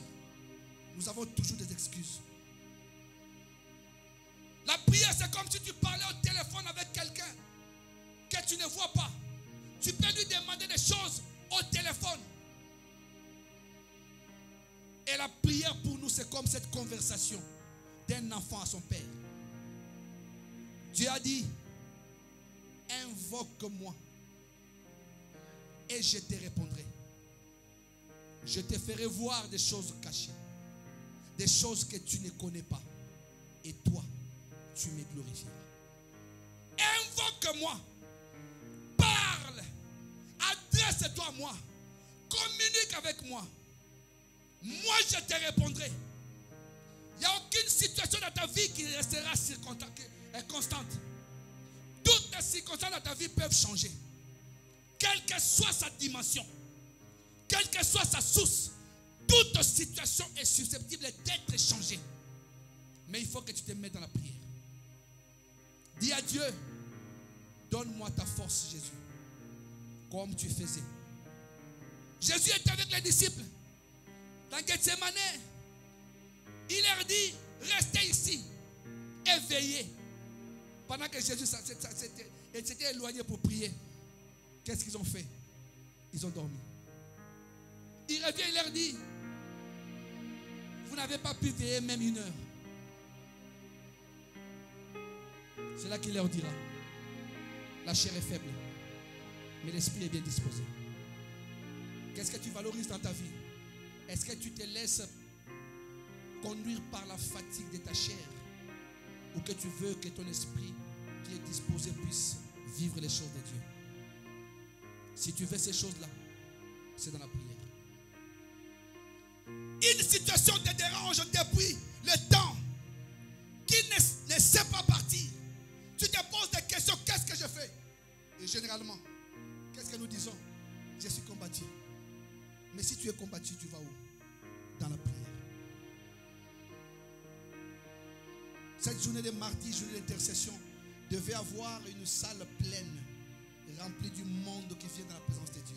nous avons toujours des excuses. La prière, c'est comme si tu parlais au téléphone avec quelqu'un que tu ne vois pas. Tu peux lui demander des choses au téléphone. Et la prière pour nous, c'est comme cette conversation d'un enfant à son père. Dieu a dit, invoque-moi et je te répondrai. Je te ferai voir des choses cachées, des choses que tu ne connais pas. Et toi, tu me glorifieras. Invoque-moi, parle, adresse-toi à moi, communique avec moi. Moi, je te répondrai. Il n'y a aucune situation dans ta vie qui restera constante. Toutes les circonstances dans ta vie peuvent changer. Quelle que soit sa dimension, quelle que soit sa source, toute situation est susceptible d'être changée. Mais il faut que tu te mettes dans la prière. Dis à Dieu, donne-moi ta force, Jésus, comme tu faisais. Jésus était avec les disciples. Dans Gethsemane, il leur dit, restez ici et veillez. Pendant que Jésus s'était éloigné pour prier, qu'est-ce qu'ils ont fait? Ils ont dormi. Il revient, il leur dit, vous n'avez pas pu veiller même 1 heure. C'est là qu'il leur dira, la chair est faible, mais l'esprit est bien disposé. Qu'est-ce que tu valorises dans ta vie? Est-ce que tu te laisses conduire par la fatigue de ta chair, ou que tu veux que ton esprit qui est disposé puisse vivre les choses de Dieu? Si tu veux ces choses-là, c'est dans la prière. Une situation te dérange depuis le temps qui ne sait pas partir. Tu te poses des questions, qu'est-ce que je fais? Et généralement, qu'est-ce que nous disons? Je suis combattu. Mais si tu es combattu, tu vas où? Dans la prière. Cette journée de mardi, journée d'intercession, devait avoir une salle pleine, remplie du monde qui vient dans la présence de Dieu.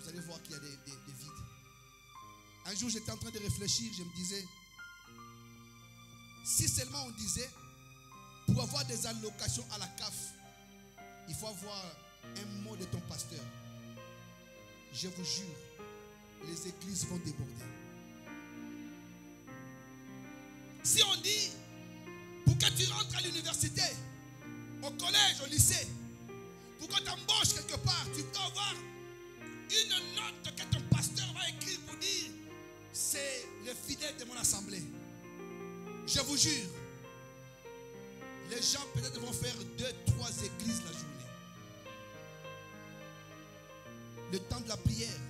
Vous allez voir qu'il y a des vides. Un jour, j'étais en train de réfléchir, je me disais, si seulement on disait, pour avoir des allocations à la CAF, il faut avoir un mot de ton pasteur. Je vous jure, les églises vont déborder. Si on dit, pour que tu rentres à l'université, au collège, au lycée, pour que tu embauches quelque part, tu dois avoir une note que ton pasteur va écrire pour dire, c'est le fidèle de mon assemblée. Je vous jure, les gens peut-être vont faire 2-3 églises la journée. Le temps de la prière,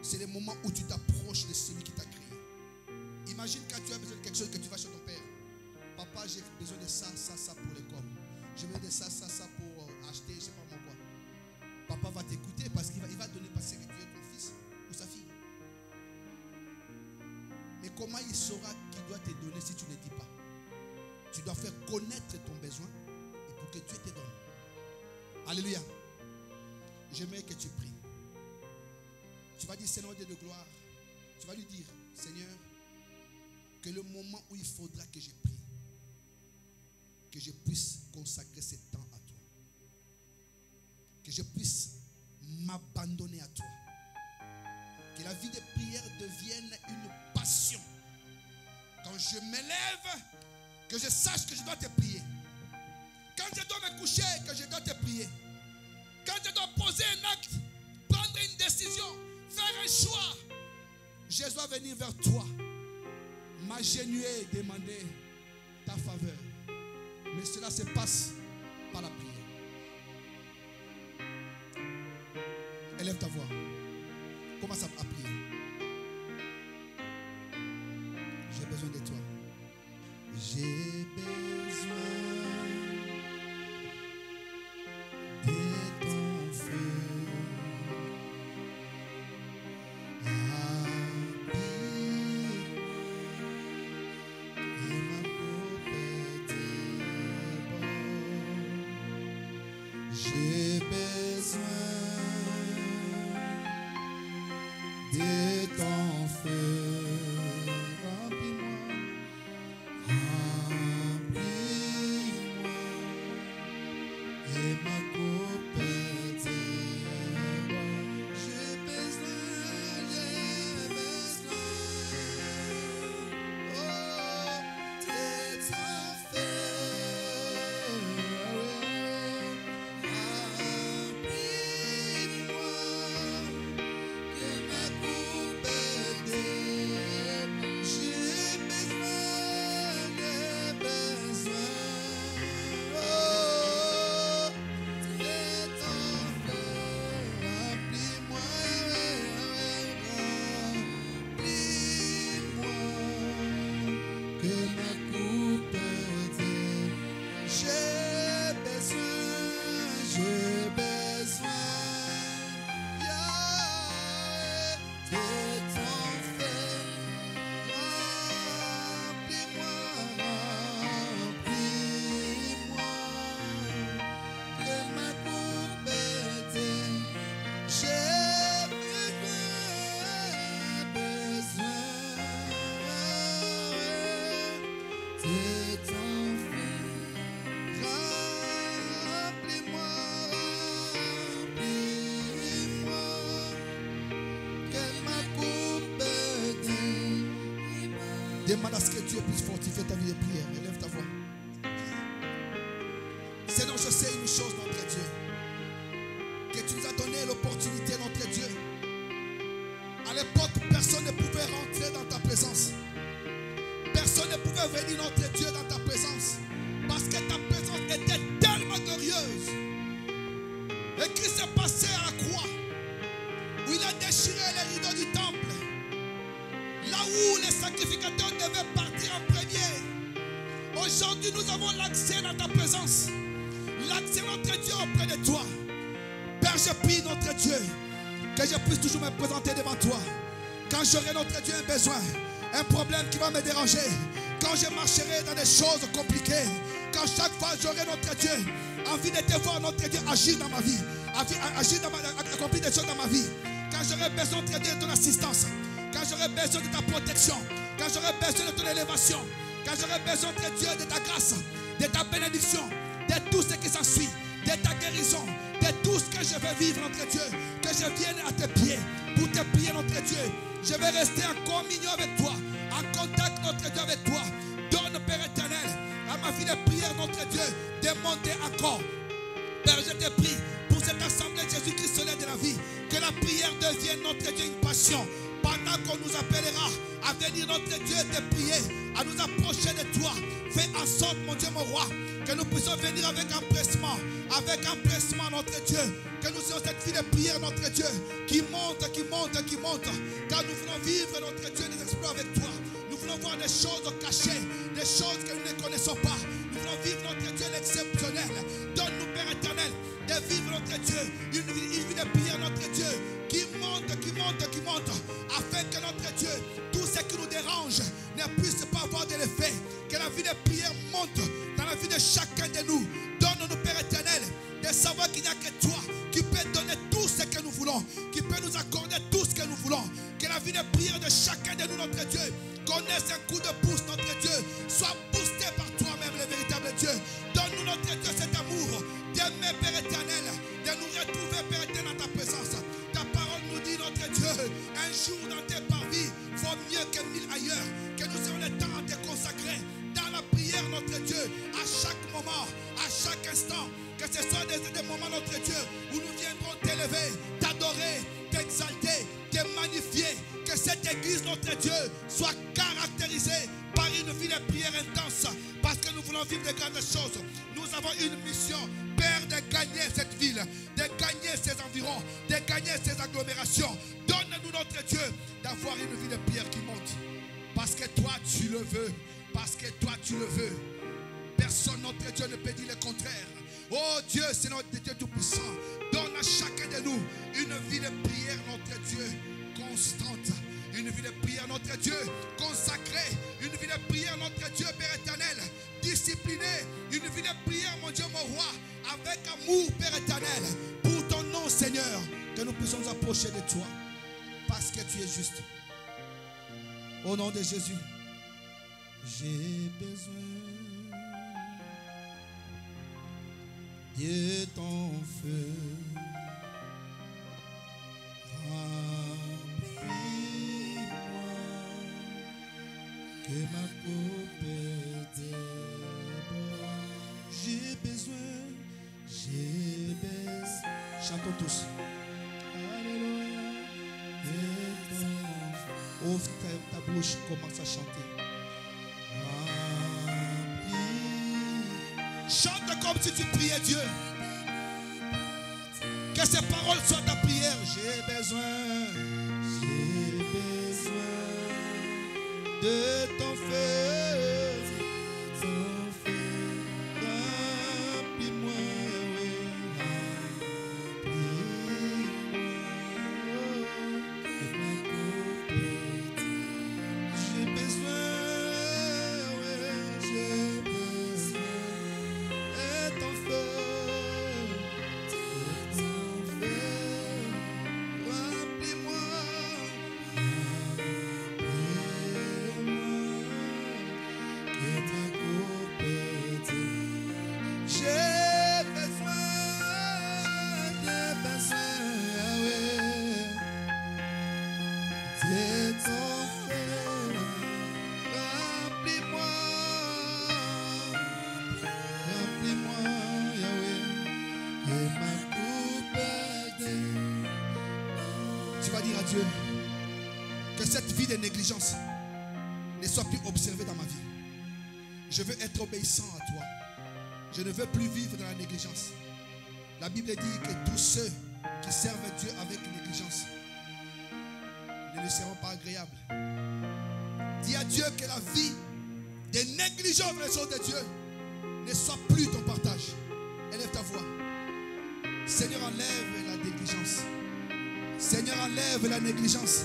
c'est le moment où tu t'approches de celui qui t'a créé. Imagine quand tu as besoin de quelque chose, que tu vas chez ton père. Papa, j'ai besoin de ça, ça, ça pour l'école. J'ai besoin de ça, ça, ça pour acheter, je ne sais pas moi quoi. Papa va t'écouter parce qu'il va donner parce que tu es ton fils ou sa fille. Mais comment il saura qu'il doit te donner si tu ne dis pas? Tu dois faire connaître ton besoin et pour que Dieu te donne. Alléluia. J'aimerais que tu pries. Tu vas dire, Seigneur Dieu de gloire, tu vas lui dire, Seigneur, que le moment où il faudra que je prie, que je puisse consacrer ce temps à toi, que je puisse m'abandonner à toi, que la vie de prière devienne une passion. Quand je m'élève, que je sache que je dois te prier. Quand je dois me coucher, que je dois te prier. Quand je dois poser un acte, prendre une décision, faire un choix. Je dois venir vers toi, m'agenouiller, demander ta faveur. Mais cela se passe par la prière. Élève ta voix. Commence à prier. J'ai besoin de toi. J'ai besoin de ton feu. J'ai besoin de ton feu. Remplis-moi, remplis-moi, et ma coupe est bonne. J'ai besoin, oh, de ton feu. Demande à ce que Dieu puisse fortifier ta vie de prière. Élève ta voix. Seigneur, je sais une chose, notre Dieu. Que tu nous as donné l'opportunité, notre Dieu. À l'époque, personne ne pouvait rentrer dans ta présence. Personne ne pouvait venir, notre Dieu, dans ta présence. Parce que ta présence était tellement glorieuse. Et Christ est passé à la croix, où il a déchiré les rideaux du temple. Là où les sacrificateurs devaient partir en premier. Aujourd'hui, nous avons l'accès dans ta présence. L'accès, notre Dieu, auprès de toi. Père, je prie, notre Dieu, que je puisse toujours me présenter devant toi. Quand j'aurai, notre Dieu, un besoin, un problème qui va me déranger. Quand je marcherai dans des choses compliquées. Quand chaque fois j'aurai, notre Dieu, envie de te voir, notre Dieu, agir dans ma vie. Accomplir des choses dans ma vie. Quand j'aurai besoin, notre Dieu, de ton assistance. Quand j'aurai besoin de ta protection, quand j'aurai besoin de ton élévation, quand j'aurai besoin, de Dieu, de ta grâce, de ta bénédiction, de tout ce qui s'ensuit, de ta guérison, de tout ce que je vais vivre, notre Dieu, que je vienne à tes pieds, pour te prier, notre Dieu. Je vais rester en communion avec toi, en contact, notre Dieu, avec toi. Donne, Père éternel, à ma vie de prière, notre Dieu, de monter encore. Père, je te prie pour cette assemblée de Jésus-Christ soleil de la vie, que la prière devienne, notre Dieu, une passion. Pendant qu'on nous appellera à venir, notre Dieu, te prier, à nous approcher de toi. Fais en sorte, mon Dieu, mon roi, que nous puissions venir avec empressement, notre Dieu. Que nous ayons cette vie de prière, notre Dieu, qui monte, qui monte, qui monte. Car nous voulons vivre, notre Dieu, des exploits avec toi. Nous voulons voir des choses cachées, des choses que nous ne connaissons pas. Nous voulons vivre, notre Dieu, l'exceptionnel. Donne-nous, Père éternel, de vivre, notre Dieu, une vie de prière, notre Dieu, qui monte, qui monte, qui monte, afin que notre Dieu, tout ce qui nous dérange ne puisse pas avoir de l'effet. Que la vie de prière monte dans la vie de chacun de nous. Donne-nous, Père éternel, de savoir qu'il n'y a que toi qui peut donner tout ce que nous voulons, qui peut nous accorder tout ce que nous voulons. Que la vie de prière de chacun de nous, notre Dieu, connaisse un coup de pouce, notre Dieu, soit boosté par toi-même, le véritable Dieu. Donne-nous, notre Dieu, cet amour d'aimer, Père éternel, de nous retrouver, Père éternel, dans ta présence. Ta parole nous dit, notre Dieu, un jour dans tes parvis vaut mieux que 1000 ailleurs. Que nous ayons le temps à te consacrer dans la prière, notre Dieu, à chaque moment, à chaque instant. Que ce soit des moments, notre Dieu, où nous viendrons t'élever, t'adorer, t'exalter, te magnifier. l'église, notre Dieu, soit caractérisée par une vie de prière intense. Parce que nous voulons vivre de grandes choses. Nous avons une mission, Père, de gagner cette ville, de gagner ses environs, de gagner ses agglomérations. Donne-nous, notre Dieu, d'avoir une vie de prière qui monte. Parce que toi, tu le veux. Parce que toi, tu le veux. Personne, notre Dieu, ne peut dire le contraire. Oh Dieu, c'est notre Dieu Tout-Puissant. Donne à chacun de nous une vie de prière, notre Dieu, constante. Une vie de prière, notre Dieu, consacrée. Une vie de prière, notre Dieu, Père éternel, disciplinée. Une vie de prière, mon Dieu, mon roi, avec amour, Père éternel. Pour ton nom, Seigneur, que nous puissions nous approcher de toi. Parce que tu es juste. Au nom de Jésus, j'ai besoin de ton feu. Que ma coupe déborde. J'ai besoin. Chantons tous. Alléluia. Ouvre ta bouche, commence à chanter. Chante comme si tu priais Dieu. Que ces paroles soient ta prière. J'ai besoin de ton feu, remplis-moi, j'ai besoin de ton feu, remplis-moi. Tu vas dire à Dieu que cette vie de négligence ne soit plus observée dans ma vie. Je veux être obéissant à toi. Je ne veux plus vivre dans la négligence. La Bible dit que tous ceux qui servent Dieu avec négligence ne lui seront pas agréables. Dis à Dieu que la vie de négligence dans les choses de Dieu ne soit plus ton partage. Élève ta voix. Seigneur, enlève la négligence. Seigneur, enlève la négligence.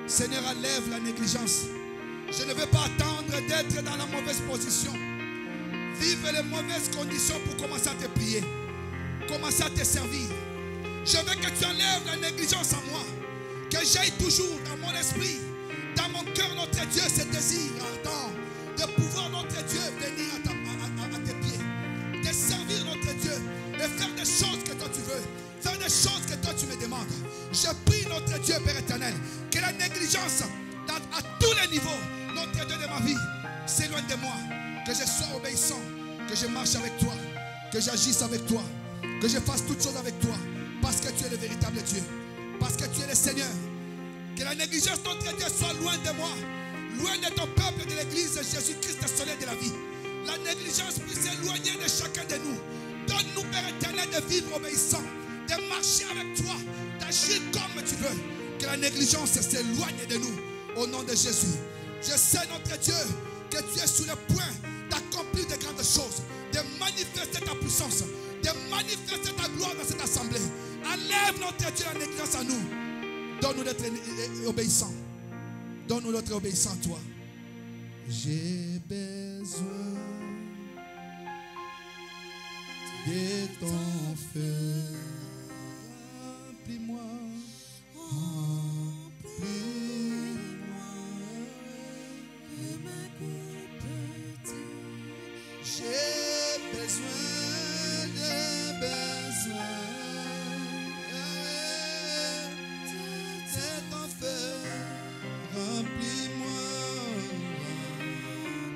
Seigneur, enlève la négligence. Je ne veux pas attendre d'être dans la mauvaise position. Vivre les mauvaises conditions pour commencer à te prier. Commencer à te servir. Je veux que tu enlèves la négligence en moi. Que j'aille toujours dans mon esprit, dans mon cœur, notre Dieu, ce désir ardent de pouvoir, notre Dieu, venir à tes pieds. De servir, notre Dieu. De faire des choses que toi tu veux. Faire des choses que toi tu me demandes. Je prie, notre Dieu, Père éternel, que la négligence à tous les niveaux, notre Dieu de ma vie, s'éloigne de moi. Que je sois obéissant. Que je marche avec toi. Que j'agisse avec toi. Que je fasse toutes choses avec toi. Parce que tu es le véritable Dieu. Parce que tu es le Seigneur. Que la négligence, notre Dieu, soit loin de moi. Loin de ton peuple, de l'église de Jésus-Christ, le soleil de la vie. La négligence puisse s'éloigner de chacun de nous. Donne-nous, Père éternel, de vivre obéissant. De marcher avec toi. D'agir comme tu veux. Que la négligence s'éloigne de nous. Au nom de Jésus. Je sais, notre Dieu, que tu es sur le point d'accomplir de grandes choses. De manifester ta puissance. De manifester ta gloire dans cette assemblée. Enlève, notre Dieu, la négligence à nous. Donne-nous d'être obéissants. Donne-nous d'être obéissants à toi. J'ai besoin de ton feu. Remplis-moi. Remplis-moi. Et ma coupe. J'ai besoin. J'ai besoin. C'est ton feu, remplis-moi,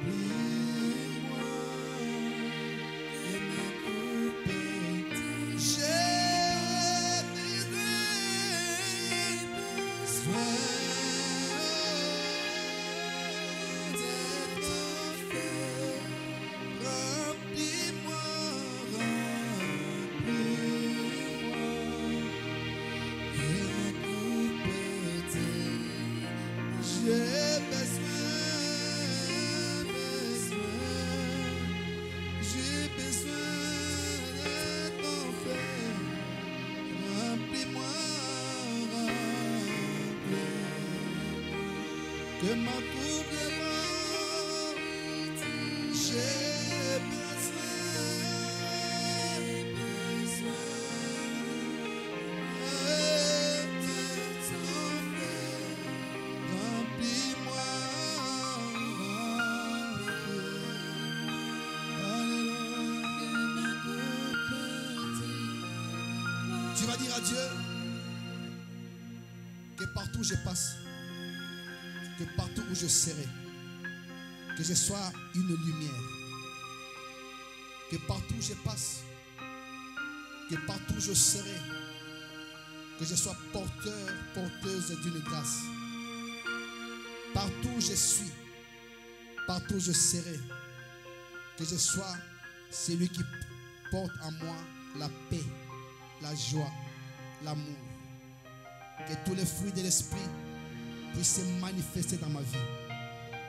remplis-moi, et ma coupe. J'ai que m'accouplement, j'ai besoin de ton feu, remplis-moi. Tu vas dire à Dieu que partout où je passe, que partout où je serai, que je sois une lumière, que partout où je passe, que partout où je serai, que je sois porteur, porteuse d'une grâce. Partout où je suis, partout où je serai, que je sois celui qui porte en moi la paix, la joie, l'amour. Que tous les fruits de l'esprit puissent se manifester dans ma vie.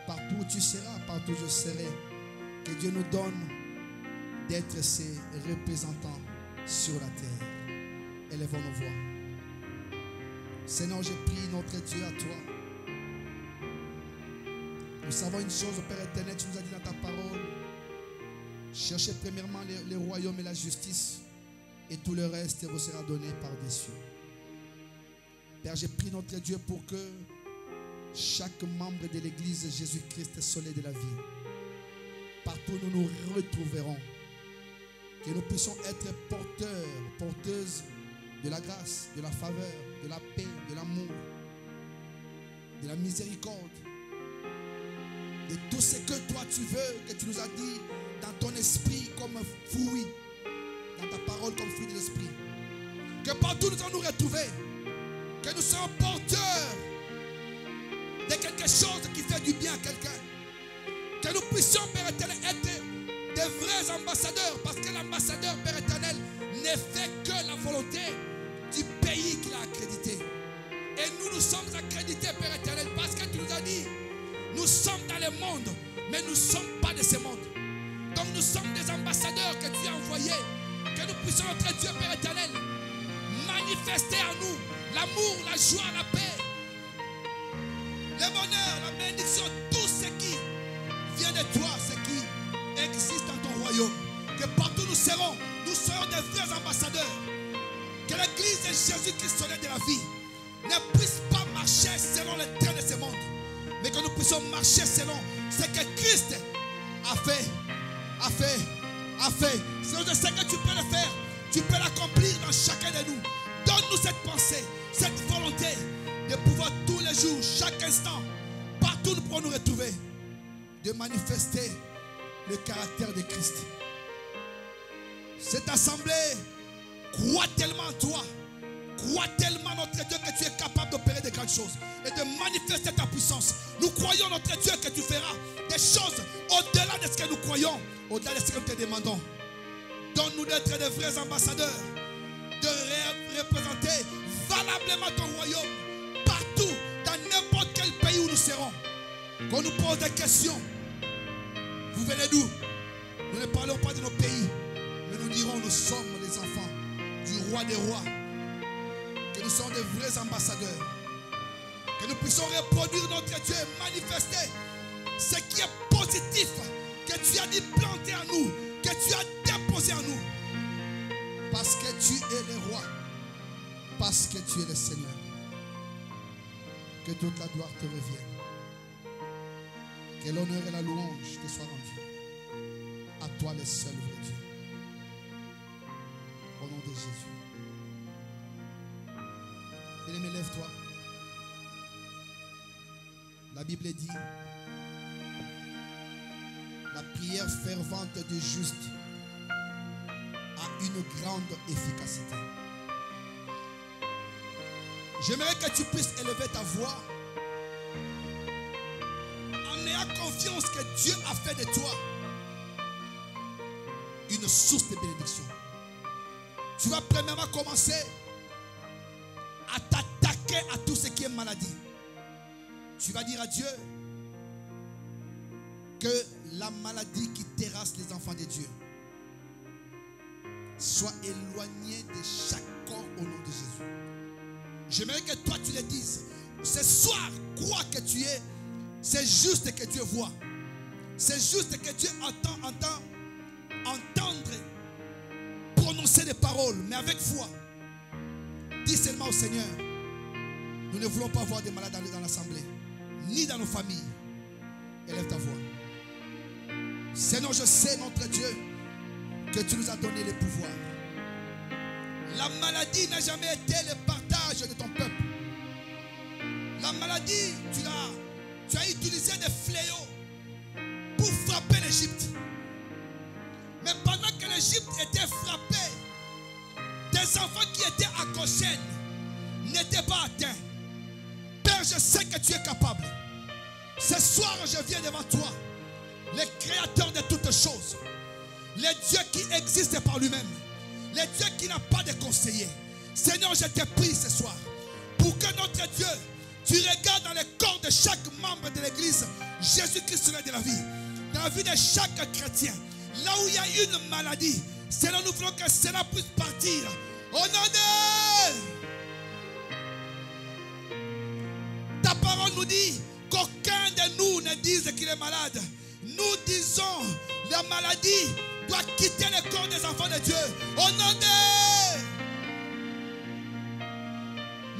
Partout où tu seras, partout où je serai, que Dieu nous donne d'être ses représentants sur la terre. Élevons nos voix. Seigneur, je prie notre Dieu à toi. Nous savons une chose, Père éternel, tu nous as dit dans ta parole. Cherchez premièrement le royaume et la justice, et tout le reste vous sera donné par-dessus. Père, j'ai prié notre Dieu pour que chaque membre de l'Église Jésus-Christ Soleil de la vie, partout où nous nous retrouverons, que nous puissions être porteurs, porteuses de la grâce, de la faveur, de la paix, de l'amour, de la miséricorde, de tout ce que toi tu veux, que tu nous as dit dans ton esprit comme fruit, dans ta parole comme fruit de l'esprit. Que partout nous allons nous retrouver, que nous soyons porteurs de quelque chose qui fait du bien à quelqu'un. Que nous puissions, Père éternel, être des vrais ambassadeurs, parce que l'ambassadeur, Père éternel, ne fait que la volonté du pays qu'il a accrédité. Et nous sommes accrédités, Père éternel, parce que tu nous as dit, nous sommes dans le monde, mais nous ne sommes pas de ce monde. Donc nous sommes des ambassadeurs que tu as envoyés, que nous puissions, notre Dieu, Père éternel, manifester en nous l'amour, la joie, la paix, le bonheur, la bénédiction, tout ce qui vient de toi, ce qui existe dans ton royaume. Que partout nous serons des vrais ambassadeurs. Que l'Église de Jésus-Christ Soleil de la vie ne puisse pas marcher selon les trains de ce monde, mais que nous puissions marcher selon ce que Christ a fait. Selon ce que tu peux le faire, tu peux l'accomplir dans chacun de nous. Donne-nous cette pensée, cette volonté de pouvoir tous les jours, chaque instant, partout nous pourrons nous retrouver, de manifester le caractère de Christ. Cette assemblée croit tellement en toi, croit tellement notre Dieu que tu es capable d'opérer de grandes choses et de manifester ta puissance. Nous croyons notre Dieu que tu feras des choses au-delà de ce que nous croyons, au-delà de ce que nous te demandons. Donne-nous d'être des vrais ambassadeurs, de représenter valablement ton royaume partout, dans n'importe quel pays où nous serons. Qu'on nous pose des questions, vous venez d'où? Nous ne parlons pas de nos pays, mais nous dirons nous sommes les enfants du roi des rois, que nous sommes des vrais ambassadeurs, que nous puissions reproduire notre Dieu et manifester ce qui est positif, que tu as dit planter en nous, que tu as déposé en nous. Parce que tu es le roi, parce que tu es le Seigneur. Que toute la gloire te revienne. Que l'honneur et la louange te soient rendus. À toi le seul vrai Dieu. Au nom de Jésus. Bien-aimé, lève-toi. La Bible dit, la prière fervente du juste a une grande efficacité. J'aimerais que tu puisses élever ta voix en ayant confiance que Dieu a fait de toi une source de bénédiction. Tu vas premièrement commencer à t'attaquer à tout ce qui est maladie. Tu vas dire à Dieu que la maladie qui terrasse les enfants de Dieu soit éloignée de chaque corps au nom de Jésus. J'aimerais que toi tu le dises. Ce soir, crois que tu es C'est juste que Dieu voit. C'est juste que Dieu entendre prononcer des paroles, mais avec foi. Dis seulement au Seigneur, nous ne voulons pas voir des malades dans l'assemblée, ni dans nos familles. Élève ta voix. Seigneur, je sais, notre Dieu, que tu nous as donné le pouvoir. La maladie n'a jamais été le partage de ton peuple. La maladie, tu as utilisé des fléaux pour frapper l'Égypte. Mais pendant que l'Égypte était frappée, des enfants qui étaient à Goshen n'étaient pas atteints. Père, je sais que tu es capable. Ce soir, je viens devant toi, le créateur de toutes choses, le Dieu qui existe par lui-même, le Dieu qui n'a pas de conseiller. Seigneur, je te prie ce soir pour que notre Dieu, tu regardes dans le corps de chaque membre de l'église Jésus-Christ de la vie, dans la vie de chaque chrétien. Là où il y a une maladie, Seigneur, nous voulons que cela puisse partir. Au nom de ta parole nous dit qu'aucun de nous ne dise qu'il est malade. Nous disons la maladie doit quitter le corps des enfants de Dieu. Au nom de...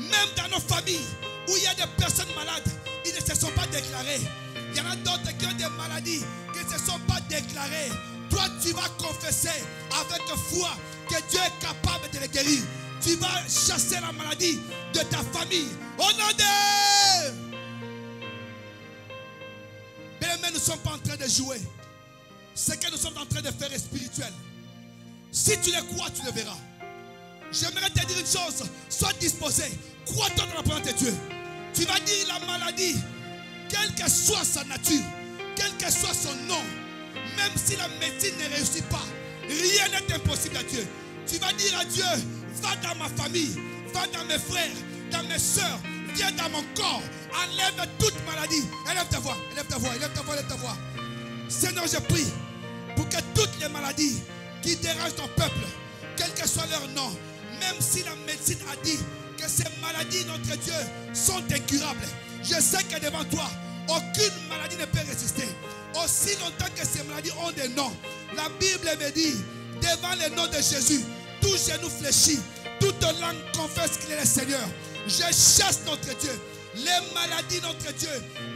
Même dans nos familles où il y a des personnes malades, ils ne se sont pas déclarés. Il y en a d'autres qui ont des maladies qui ne se sont pas déclarées. Toi, tu vas confesser avec foi que Dieu est capable de les guérir. Tu vas chasser la maladie de ta famille. Au nom de... Mais nous ne sommes pas en train de jouer. Ce que nous sommes en train de faire est spirituel. Si tu le crois, tu le verras. J'aimerais te dire une chose. Sois disposé. Crois-toi dans la parole de Dieu. Tu vas dire la maladie, quelle que soit sa nature, quel que soit son nom, même si la médecine ne réussit pas, rien n'est impossible à Dieu. Tu vas dire à Dieu, va dans ma famille, va dans mes frères, dans mes soeurs, viens dans mon corps, enlève toute maladie. Élève ta voix, élève ta voix, élève ta voix, élève ta voix. Seigneur, je prie pour que toutes les maladies qui dérangent ton peuple, quel que soit leur nom, même si la médecine a dit que ces maladies, notre Dieu, sont incurables, je sais que devant toi, aucune maladie ne peut résister. Aussi longtemps que ces maladies ont des noms, la Bible me dit, devant le nom de Jésus, tout genou fléchit, toute langue confesse qu'il est le Seigneur. Je chasse notre Dieu, les maladies, notre Dieu,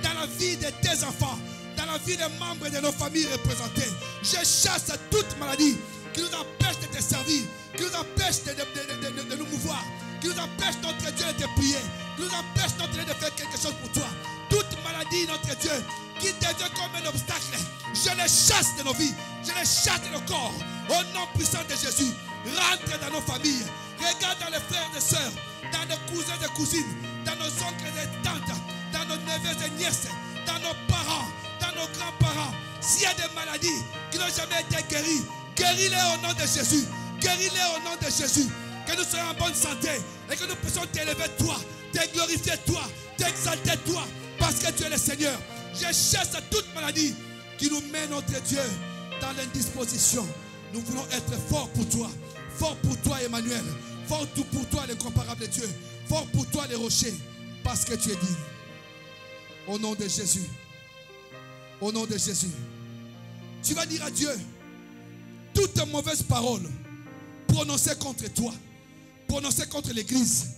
dans la vie de tes enfants, dans la vie des membres de nos familles représentées. Je chasse toute maladie qui nous empêche de te servir, qui nous empêche de nous mouvoir, qui nous empêche, notre Dieu, de te prier, qui nous empêche, notre Dieu, de faire quelque chose pour toi. Toute maladie, notre Dieu, qui devient comme un obstacle, je les chasse de nos vies, je les chasse de nos corps. Au nom puissant de Jésus, rentre dans nos familles, regarde dans les frères et sœurs, dans nos cousins et cousines, dans nos oncles et tantes, dans nos neveux et nièces, dans nos parents, dans nos grands-parents. S'il y a des maladies qui n'ont jamais été guéries, guéris-les au nom de Jésus. Guéris-les au nom de Jésus. Que nous soyons en bonne santé et que nous puissions t'élever toi, te glorifier toi, t'exalter toi, parce que tu es le Seigneur. Je chasse toute maladie qui nous met, notre Dieu, dans l'indisposition. Nous voulons être forts pour toi Emmanuel, fort pour toi l'incomparable Dieu, fort pour toi les rochers, parce que tu es digne. Au nom de Jésus, au nom de Jésus, tu vas dire à Dieu toute mauvaise parole prononcée contre toi, prononcée contre l'église,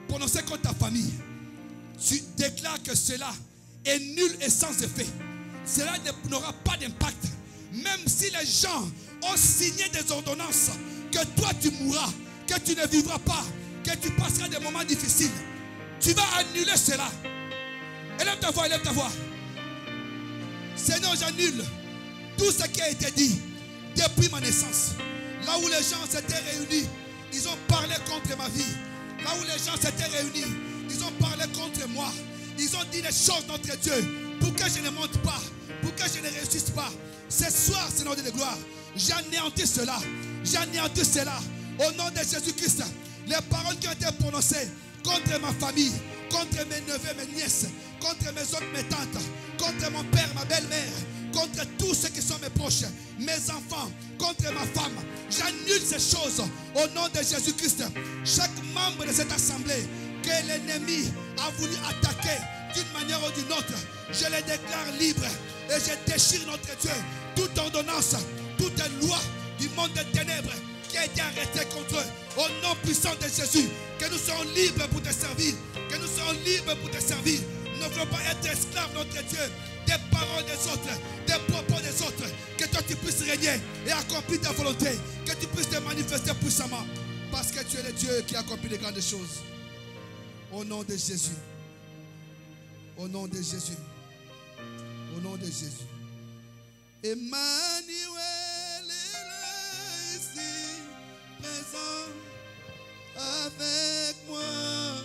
prononcée contre ta famille. Tu déclares que cela est nul et sans effet. Cela n'aura pas d'impact. Même si les gens ont signé des ordonnances que toi tu mourras, que tu ne vivras pas, que tu passeras des moments difficiles, tu vas annuler cela. Élève ta voix, élève ta voix. Seigneur, j'annule tout ce qui a été dit depuis ma naissance. Là où les gens s'étaient réunis, ils ont parlé contre ma vie. Là où les gens s'étaient réunis, ils ont parlé contre moi. Ils ont dit des choses, notre Dieu, pour que je ne monte pas, pour que je ne réussisse pas. Ce soir, Seigneur de gloire, j'anéantis cela. J'anéantis cela. Au nom de Jésus-Christ, les paroles qui ont été prononcées contre ma famille, contre mes neveux, mes nièces, contre mes oncles, mes tantes, contre mon père, ma belle-mère, contre tous ceux qui sont mes proches, mes enfants, contre ma femme. J'annule ces choses au nom de Jésus-Christ. Chaque membre de cette assemblée que l'ennemi a voulu attaquer, d'une manière ou d'une autre, je les déclare libres. Et je déchire, notre Dieu, toute ordonnance, toute loi du monde des ténèbres qui a été arrêtée contre eux. Au nom puissant de Jésus, que nous soyons libres pour te servir. Que nous soyons libres pour te servir. Nous ne voulons pas être esclaves, notre Dieu, des paroles des autres, des propos des autres. Que toi tu puisses régner et accomplir ta volonté. Que tu puisses te manifester puissamment. Parce que tu es le Dieu qui accomplit de grandes choses. Au nom de Jésus. Au nom de Jésus. Au nom de Jésus. Emmanuel est là ici, présent avec moi.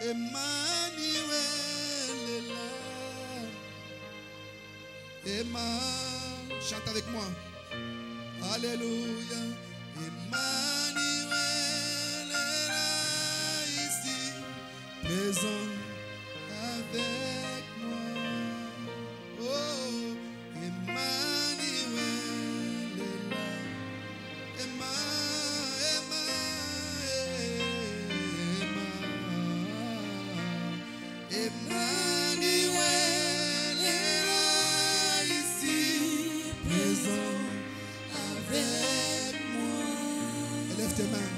Emmanuel est là. Emmanuel, chante avec moi. Alléluia. Emmanuel est là ici, présent avec moi. Oh, Emmanuel est là. Emmanuel est là ici, présent avec moi. Lève tes mains.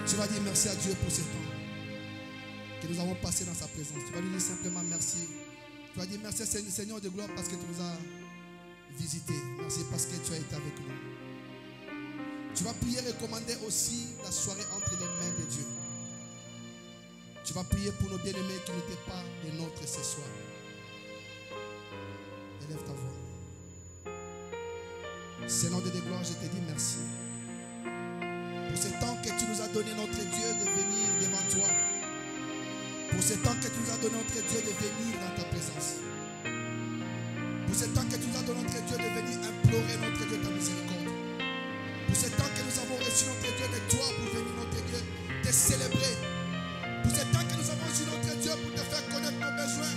Tu vas dire merci à Dieu pour ce temps que nous avons passé dans sa présence. Tu vas lui dire simplement merci. Tu vas dire merci Seigneur de gloire parce que tu nous as visités. Merci parce que tu as été avec nous. Tu vas prier et recommander aussi la soirée entre les mains de Dieu. Tu vas prier pour nos bien-aimés qui n'étaient pas les nôtres ce soir. Élève ta voix. Seigneur de gloire, je te dis merci. Pour ce temps que tu nous as donné, notre Dieu, de venir devant toi. Pour ce temps que tu nous as donné, notre Dieu, de venir dans ta présence. Pour ce temps que tu nous as donné, notre Dieu, de venir implorer, notre Dieu, ta miséricorde. Pour ce temps que nous avons reçu, notre Dieu, de toi, pour venir, notre Dieu, te célébrer. Pour ce temps que nous avons reçu, notre Dieu, pour te faire connaître nos besoins,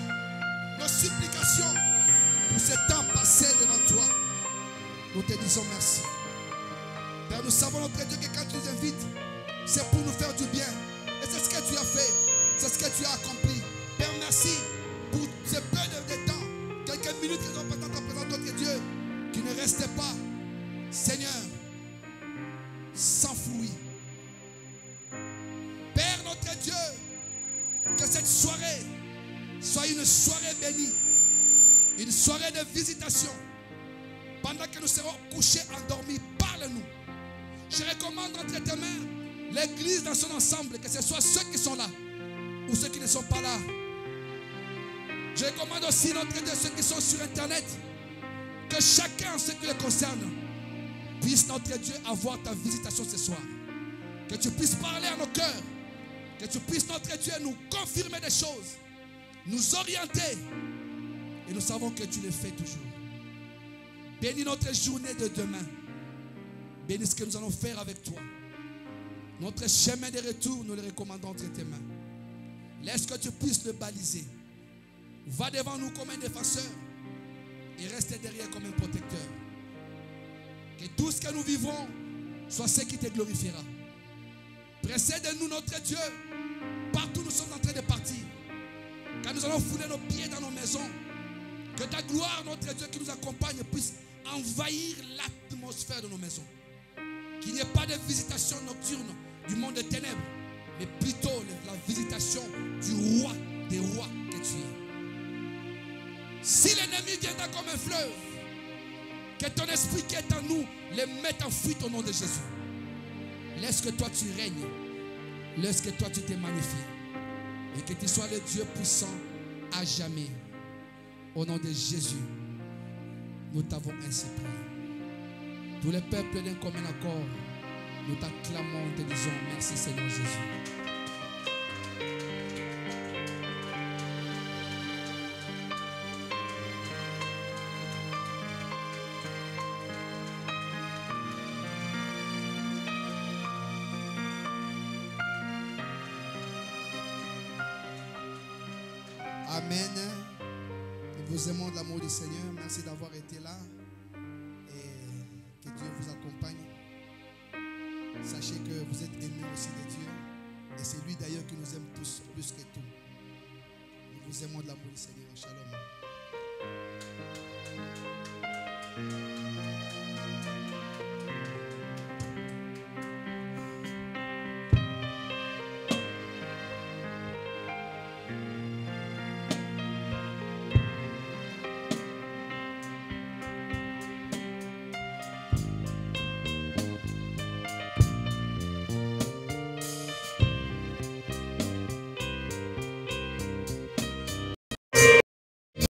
nos supplications. Pour ce temps passé devant toi, nous te disons merci. Père, nous savons, notre Dieu, que quand tu nous invites, c'est pour nous faire du bien. Et c'est ce que tu as fait. C'est ce que tu as accompli. Père, merci pour ce peu de temps. Quelques minutes que nous avons passé dans ta présence, notre Dieu, qui ne restait pas, Seigneur, s'enfouir. Père, notre Dieu, que cette soirée soit une soirée bénie. Une soirée de visitation. Pendant que nous serons couchés, endormis, parle-nous. Je recommande entre tes mains l'église dans son ensemble, que ce soit ceux qui sont là ou ceux qui ne sont pas là. Je recommande aussi notre Dieu, ceux qui sont sur internet, que chacun, ce qui le concerne, puisse, notre Dieu, avoir ta visitation ce soir. Que tu puisses parler à nos cœurs. Que tu puisses, notre Dieu, nous confirmer des choses, nous orienter. Et nous savons que tu le fais toujours. Bénis notre journée de demain. Bénis ce que nous allons faire avec toi. Notre chemin de retour, nous le recommandons entre tes mains. Laisse que tu puisses le baliser. Va devant nous comme un défenseur et reste derrière comme un protecteur. Que tout ce que nous vivons soit ce qui te glorifiera. Précède-nous, notre Dieu, partout où nous sommes en train de partir. Quand nous allons fouler nos pieds dans nos maisons, que ta gloire, notre Dieu, qui nous accompagne, puisse envahir l'atmosphère de nos maisons. Qu'il n'y ait pas de visitation nocturne du monde des ténèbres, mais plutôt la visitation du roi des rois que tu es. Si l'ennemi viendra comme un fleuve, que ton esprit qui est en nous les mette en fuite au nom de Jésus. Laisse que toi tu règnes. Laisse que toi tu te magnifies. Et que tu sois le Dieu puissant à jamais. Au nom de Jésus, nous t'avons ainsi prié. Tous les peuples d'un commun accord, nous t'acclamons, te disons merci Seigneur Jésus. Amen. Nous vous aimons de l'amour du Seigneur. Merci d'avoir été là. Et que Dieu vous accompagne. Sachez que vous êtes aimés aussi de Dieu. Et c'est lui d'ailleurs qui nous aime tous plus que tout. Nous vous aimons de l'amour du Seigneur. Shalom.